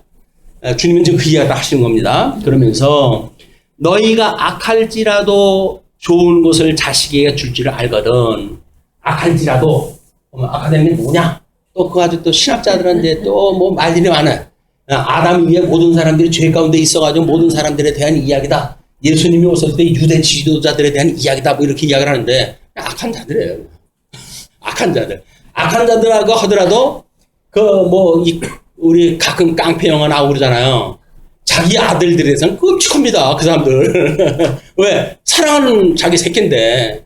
주님은 지금 그 이야기를 하시는 겁니다. 그러면서 너희가 악할지라도 좋은 것을 자식에게 줄지를 알거든. 악할지라도 악하다는 게 뭐냐? 또 그거 가지고 또 신학자들한테 또 뭐 말일이 많아. 아담 이후에 모든 사람들이 죄 가운데 있어가지고 모든 사람들에 대한 이야기다. 예수님이 오셨을 때 유대 지도자들에 대한 이야기다. 뭐 이렇게 이야기를 하는데 악한 자들이에요. 악한 자들하고 하더라도 우리 가끔 깡패 영화 나오고 그러잖아요. 자기 아들들에서는 끔찍합니다. 그 사람들. 왜? 사랑하는 자기 새끼인데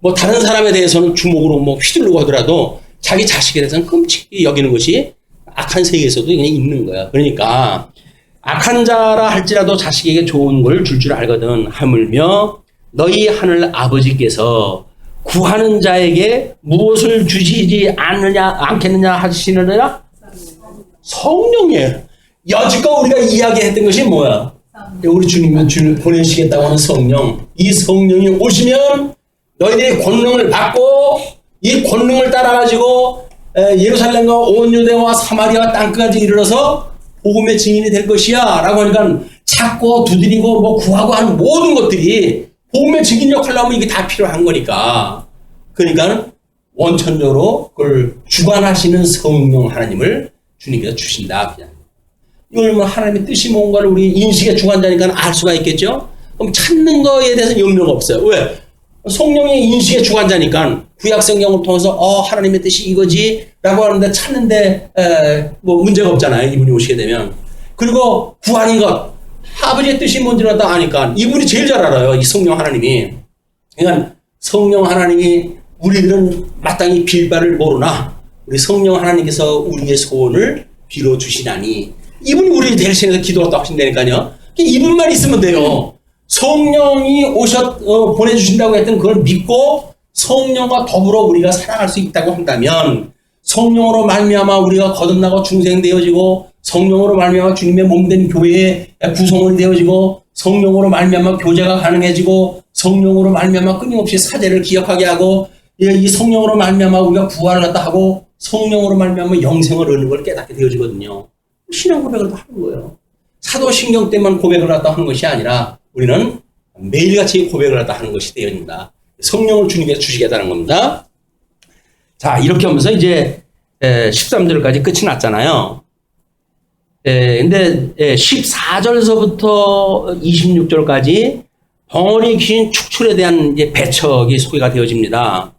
뭐 다른 사람에 대해서는 주먹으로 뭐 휘두르고 하더라도 자기 자식에 대해서는 끔찍히 여기는 것이 악한 세계에서도 그냥 있는 거야. 그러니까 악한 자라 할지라도 자식에게 좋은 걸 줄 줄 알거든. 하물며 너희 하늘 아버지께서 구하는 자에게 무엇을 주시지 않겠느냐 하시느냐? 성령이에요. 여지껏 우리가 이야기했던 것이 뭐야? 우리 주님이 보내시겠다고 하는 성령. 이 성령이 오시면 너희들이 권능을 받고 이 권능을 따라가지고 예루살렘과 온 유대와 사마리아 땅끝까지 이르러서 복음의 증인이 될 것이야 라고 하니까 찾고 두드리고 뭐 구하고 하는 모든 것들이 복음의 증인 역할을 하면 이게 다 필요한 거니까. 그러니까 원천적으로 그걸 주관하시는 성령 하나님을 주님께서 주신다. 그냥. 이걸 뭐 하나님의 뜻이 뭔가를 우리 인식의 주관자니까 알 수가 있겠죠? 그럼 찾는 거에 대해서 염려가 없어요. 왜? 성령이 인식의 주관자니까 구약 성경을 통해서 하나님의 뜻이 이거지 라고 하는데 찾는데 뭐 문제가 없잖아요. 이분이 오시게 되면. 그리고 구하는 것 아버지의 뜻이 뭔지를 다 아니까 이분이 제일 잘 알아요. 이 성령 하나님이. 그러니까 성령 하나님이 우리들은 마땅히 빌 바를 모르나 우리 성령 하나님께서 우리의 소원을 빌어주시나니 이분이 우리를 대신해서 기도했다고 하신다니까요. 이분만 있으면 돼요. 성령이 보내주신다고 했던 그걸 믿고 성령과 더불어 우리가 살아갈 수 있다고 한다면 성령으로 말미암아 우리가 거듭나고 중생되어지고 성령으로 말미암아 주님의 몸된 교회의 구성원이 되어지고 성령으로 말미암아 교제가 가능해지고 성령으로 말미암아 끊임없이 사제를 기억하게 하고 이 성령으로 말미암아 우리가 부활을 갖다 하고 성령으로 말미암아 영생을 얻는 걸 깨닫게 되어지거든요. 신앙 고백을 다 하는 거예요. 사도신경 때만 고백을 갖다 하는 것이 아니라 우리는 매일같이 고백을 갖다 하는 것이 되어진다. 성령을 주님께서 주시겠다는 겁니다. 자, 이렇게 하면서 이제 13절까지 끝이 났잖아요. 근데 14절서부터 26절까지 벙어리 귀신 축출에 대한 이제 배척이 소개가 되어집니다.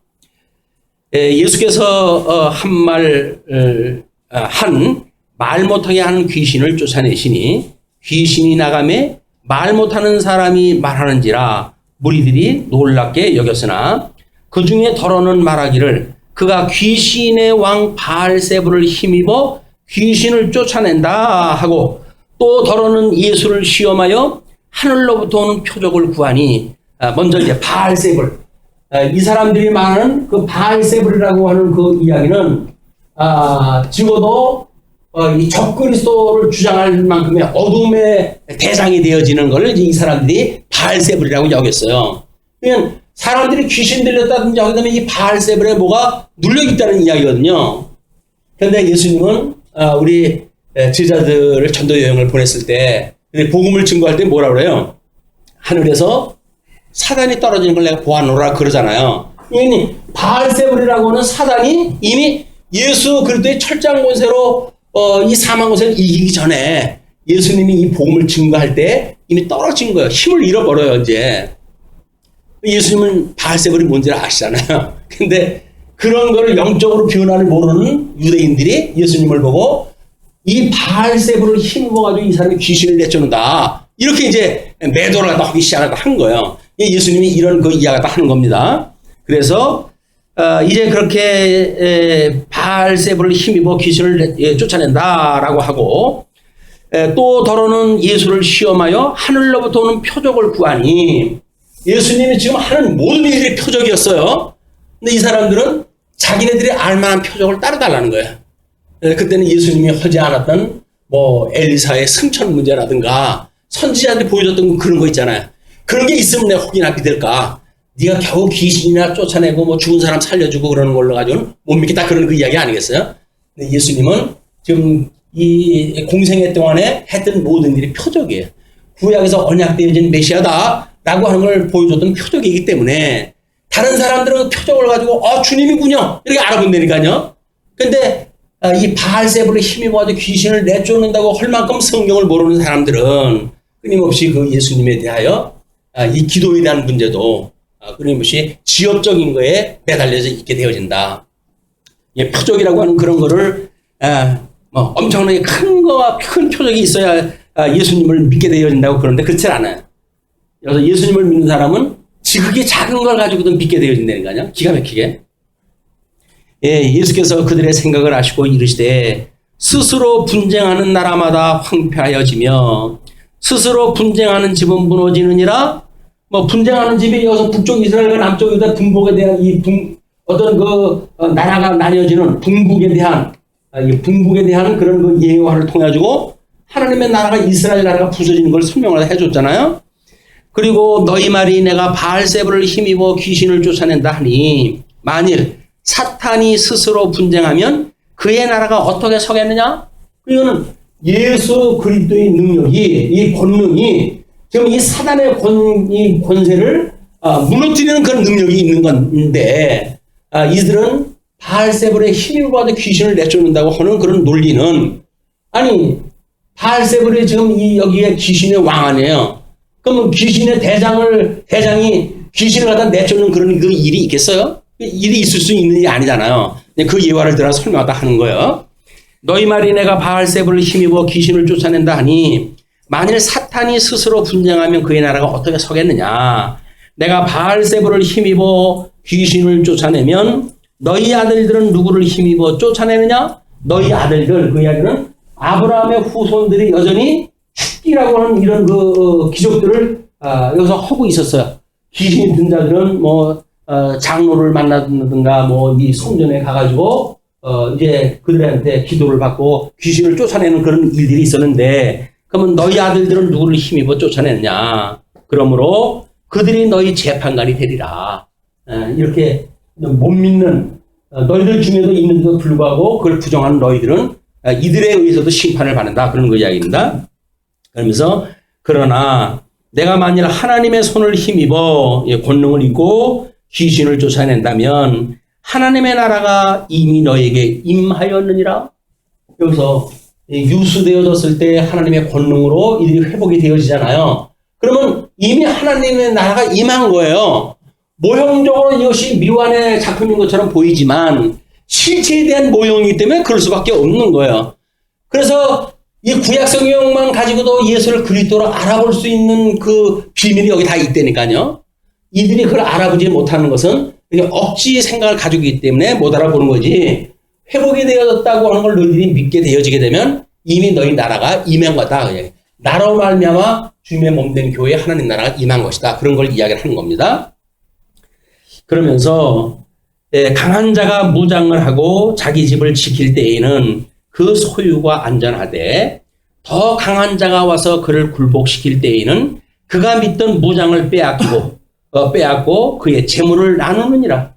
예수께서 말 못하게 하는 귀신을 쫓아내시니 귀신이 나가매 말 못하는 사람이 말하는지라 무리들이 놀랍게 여겼으나 그 중에 더러는 말하기를 그가 귀신의 왕 바알세불을 힘입어 귀신을 쫓아낸다 하고 또 더러는 예수를 시험하여 하늘로부터 오는 표적을 구하니 먼저 이제 바알세불 이 사람들이 말하는 그 바알세불이라고 하는 그 이야기는 적어도 이 적그리스도를 주장할 만큼의 어둠의 대상이 되어지는 걸 이제 이 사람들이 바알세불이라고 여겼어요. 그냥 사람들이 귀신 들렸다든지 하게 되면 이 바알세불에 뭐가 눌려 있다는 이야기거든요. 그런데 예수님은 우리 제자들을 전도 여행을 보냈을 때 복음을 증거할 때 뭐라 그래요? 하늘에서 사단이 떨어지는 걸 내가 보아노라 그러잖아요. 이 바알세불이라고 하는 사단이 이미 예수 그리스도의 철장 권세로 이 사망 권세를 이기기 전에 예수님이 이 복음을 증거할 때 이미 떨어진 거예요. 힘을 잃어버려요, 이제. 예수님은 바알세불이 뭔지를 아시잖아요. 근데 그런 거를 영적으로 변화를 모르는 유대인들이 예수님을 보고 이 바알세불을 힘입어가지고 이 사람이 귀신을 내쫓는다. 이렇게 이제 매도를 갖다 하기 시작한 거예요. 예수님이 이런 그 이야기를 하는 겁니다. 그래서 이제 그렇게 바알세불을 힘입어 귀신을 쫓아낸다라고 하고 또 더러는 예수를 시험하여 하늘로부터 오는 표적을 구하니 예수님이 지금 하는 모든 일이 표적이었어요. 근데 이 사람들은 자기네들이 알만한 표적을 따라달라는 거예요. 그때는 예수님이 하지 않았던 뭐 엘리사의 승천 문제라든가 선지자들이 보여줬던 그런 거 있잖아요. 그런 게 있으면 내가 혹이나 믿을까? 네가 겨우 귀신이나 쫓아내고 뭐 죽은 사람 살려주고 그러는 걸로 가지고는 못 믿겠다 그런 그 이야기 아니겠어요? 근데 예수님은 지금 이 공생애 동안에 했던 모든 일이 표적이에요. 구약에서 언약되어진 메시아다라고 하는 걸 보여줬던 표적이기 때문에 다른 사람들은 표적을 가지고 주님이군요 이렇게 알아본다니까요. 근데 이 바알세불의 힘입어가지고 귀신을 내쫓는다고 할 만큼 성경을 모르는 사람들은 끊임없이 그 예수님에 대하여 이 기도에 대한 문제도 끊임없이 지엽적인 거에 매달려져 있게 되어진다. 표적이라고 하는 그런 거를 엄청나게 큰 표적이 있어야 예수님을 믿게 되어진다고 그러는데 그렇지 않아요. 그래서 예수님을 믿는 사람은 지극히 작은 걸 가지고도 믿게 되어진다니까요. 기가 막히게. 예수께서 그들의 생각을 아시고 이르시되 스스로 분쟁하는 나라마다 황폐하여지며 스스로 분쟁하는 집은 무너지느니라. 뭐 분쟁하는 집이 여기서 북쪽 이스라엘과 남쪽 유다 분복에 대한 어떤 나라가 나뉘어지는 분국에 대한 그런 그 예화를 통해 가지고 하나님의 나라가 이스라엘 나라가 부서지는 걸 설명을 해줬잖아요. 그리고 너희 말이 내가 바알세불을 힘입어 귀신을 쫓아낸다 하니 만일 사탄이 스스로 분쟁하면 그의 나라가 어떻게 서겠느냐? 이거는 예수 그리스도의 능력이 이 권능이 지금 이 사단의 이 권세를 무너뜨리는 그런 능력이 있는 건데 이들은 바알세불의 힘입어도 귀신을 내쫓는다고 하는 그런 논리는 아니 바알세불이 지금 여기에 귀신의 왕 아니에요. 그러면 귀신의 대장이 귀신을 갖다 내쫓는 그런 그 일이 있겠어요? 일이 있을 수 있는 일이 아니잖아요. 그 예화를 들어 설명하다 하는 거예요. 너희 말이 내가 바알세불을 힘입어 귀신을 쫓아낸다 하니 만일 사탄이 스스로 분쟁하면 그의 나라가 어떻게 서겠느냐. 내가 바알세불을 힘입어 귀신을 쫓아내면 너희 아들들은 누구를 힘입어 쫓아내느냐? 너희 아들들, 그 이야기는 아브라함의 후손들이 여전히 축기라고 하는 이런 그 기적들을 여기서 하고 있었어요. 귀신이 든 자들은 장로를 만나든가 이 성전에 가가지고 이제 그들한테 기도를 받고 귀신을 쫓아내는 그런 일들이 있었는데 그러면 너희 아들들은 누구를 힘입어 쫓아내느냐? 그러므로 그들이 너희 재판관이 되리라. 이렇게 못 믿는 너희들 중에도 있는데도 불구하고 그걸 부정하는 너희들은 이들에 의해서도 심판을 받는다. 그런 거 이야기입니다. 그러면서 그러나 내가 만일 하나님의 손을 힘입어 권능을 입고 귀신을 쫓아낸다면 하나님의 나라가 이미 너에게 임하였느니라. 여기서 유수되어졌을 때 하나님의 권능으로 이들이 회복이 되어지잖아요. 그러면 이미 하나님의 나라가 임한 거예요. 모형적으로 이것이 미완의 작품인 것처럼 보이지만 실체에 대한 모형이기 때문에 그럴 수밖에 없는 거예요. 그래서 이 구약 성경만 가지고도 예수를 그리스도로 알아볼 수 있는 그 비밀이 여기 다 있다니까요. 이들이 그걸 알아보지 못하는 것은 억지 생각을 가지고 있기 때문에 못 알아보는 거지. 회복이 되어졌다고 하는 걸 너희들이 믿게 되어지게 되면 이미 너희 나라가 임한 거다. 나로 말미암아 주님의 몸된 교회에 하나님 나라가 임한 것이다. 그런 걸 이야기를 하는 겁니다. 그러면서 강한 자가 무장을 하고 자기 집을 지킬 때에는 그 소유가 안전하되 더 강한 자가 와서 그를 굴복시킬 때에는 그가 믿던 무장을 빼앗고 그의 재물을 나누느니라.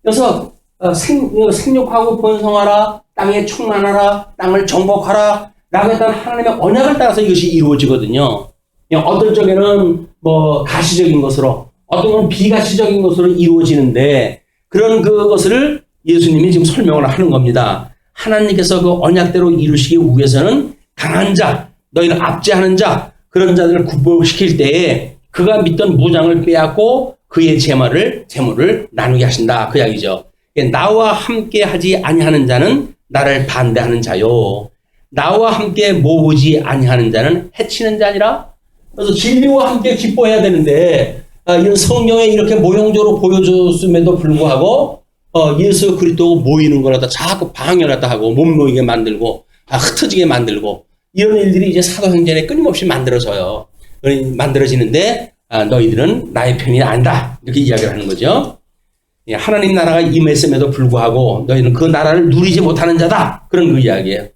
그래서 생육하고 번성하라, 땅에 충만하라, 땅을 정복하라 라고 했던 하나님의 언약을 따라서 이것이 이루어지거든요. 어떤 쪽에는 뭐 가시적인 것으로, 어떤 건 비가시적인 것으로 이루어지는데 그런 그것을 예수님이 지금 설명을 하는 겁니다. 하나님께서 그 언약대로 이루시기 위해서는 강한 자, 너희는 압제하는 자, 그런 자들을 굴복시킬 때에 그가 믿던 무장을 빼앗고 그의 재물을 나누게 하신다. 그 이야기죠. 나와 함께 하지 아니하는 자는 나를 반대하는 자요. 나와 함께 모으지 아니하는 자는 해치는 자니라. 그래서 진리와 함께 기뻐해야 되는데 이런 성경에 이렇게 모형적으로 보여줬음에도 불구하고 예수 그리스도 모이는 걸 갖다 자꾸 방해를 갖다 하고 못 모이게 만들고 흩어지게 만들고 이런 일들이 이제 사도행전에 끊임없이 만들어지는데 너희들은 나의 편이 아니다. 이렇게 이야기를 하는 거죠. 하나님 나라가 임했음에도 불구하고 너희는 그 나라를 누리지 못하는 자다. 그런 그 이야기예요.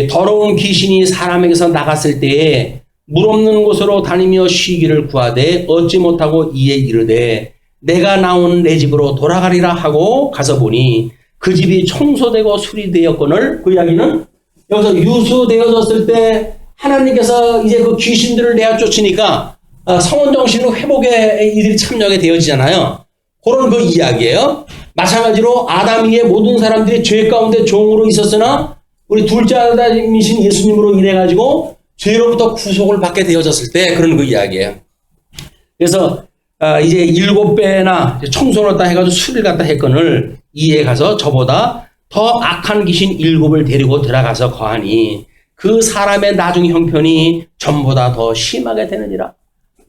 더러운 귀신이 사람에게서 나갔을 때에 물 없는 곳으로 다니며 쉬기를 구하되 얻지 못하고 이에 이르되 내가 나온 내 집으로 돌아가리라 하고 가서 보니 그 집이 청소되고 수리되었거늘. 그 이야기는 여기서 유수되어졌을 때 하나님께서 이제 그 귀신들을 내어 쫓으니까 성원 정신으로 회복에 이들이 참여하게 되어지잖아요. 그런 그 이야기예요. 마찬가지로 아담 이의 모든 사람들이 죄 가운데 종으로 있었으나 우리 둘째 아담이신 예수님으로 인해 가지고 죄로부터 구속을 받게 되어졌을 때 그런 그 이야기예요. 그래서 이제 7배나 청소를 갖다 해가지고 수리를 갖다 했거늘 이에 가서 저보다 더 악한 귀신 7을 데리고 들어가서 거하니 그 사람의 나중 형편이 전보다 더 심하게 되느니라.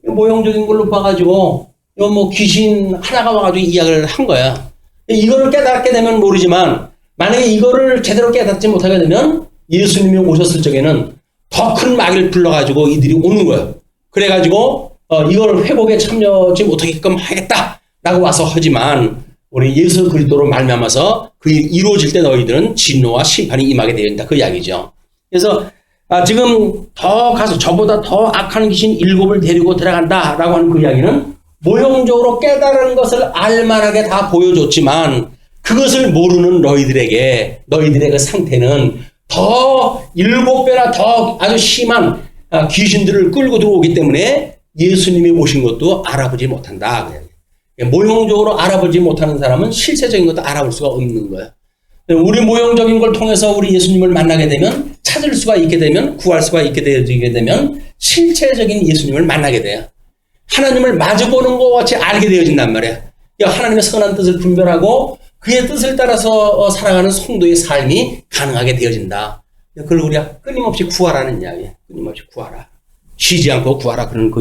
모형적인 걸로 봐가지고 이거 뭐 귀신 하나가 와가지고 이야기를 한 거야. 이거를 깨닫게 되면 모르지만 만약에 이거를 제대로 깨닫지 못하게 되면 예수님이 오셨을 적에는 더 큰 마귀를 불러가지고 이들이 오는 거예요. 그래가지고 이걸 회복에 참여하지 못하게끔 하겠다라고 와서 하지만 우리 예수 그리스도로 말미암아서 그 일이 이루어질 때 너희들은 진노와 심판이 임하게 되어 있다. 그 이야기죠. 그래서 지금 더 가서 저보다 더 악한 귀신 7을 데리고 들어간다라고 하는 그 이야기는 모형적으로 깨달은 것을 알만하게 다 보여줬지만 그것을 모르는 너희들의 그 상태는 더 7배나 더 아주 심한 귀신들을 끌고 들어오기 때문에 예수님이 오신 것도 알아보지 못한다. 모형적으로 알아보지 못하는 사람은 실체적인 것도 알아볼 수가 없는 거예요. 우리 모형적인 걸 통해서 우리 예수님을 만나게 되면 찾을 수가 있게 되면 구할 수가 있게 되면 실체적인 예수님을 만나게 돼요. 하나님을 마주보는 것 같이 알게 되어진단 말이에요. 하나님의 선한 뜻을 분별하고 그의 뜻을 따라서 살아가는 성도의 삶이 가능하게 되어진다. 그걸 우리가 끊임없이 구하라는 이야기예요. 끊임없이 구하라. 쉬지 않고 구하라. 그런 그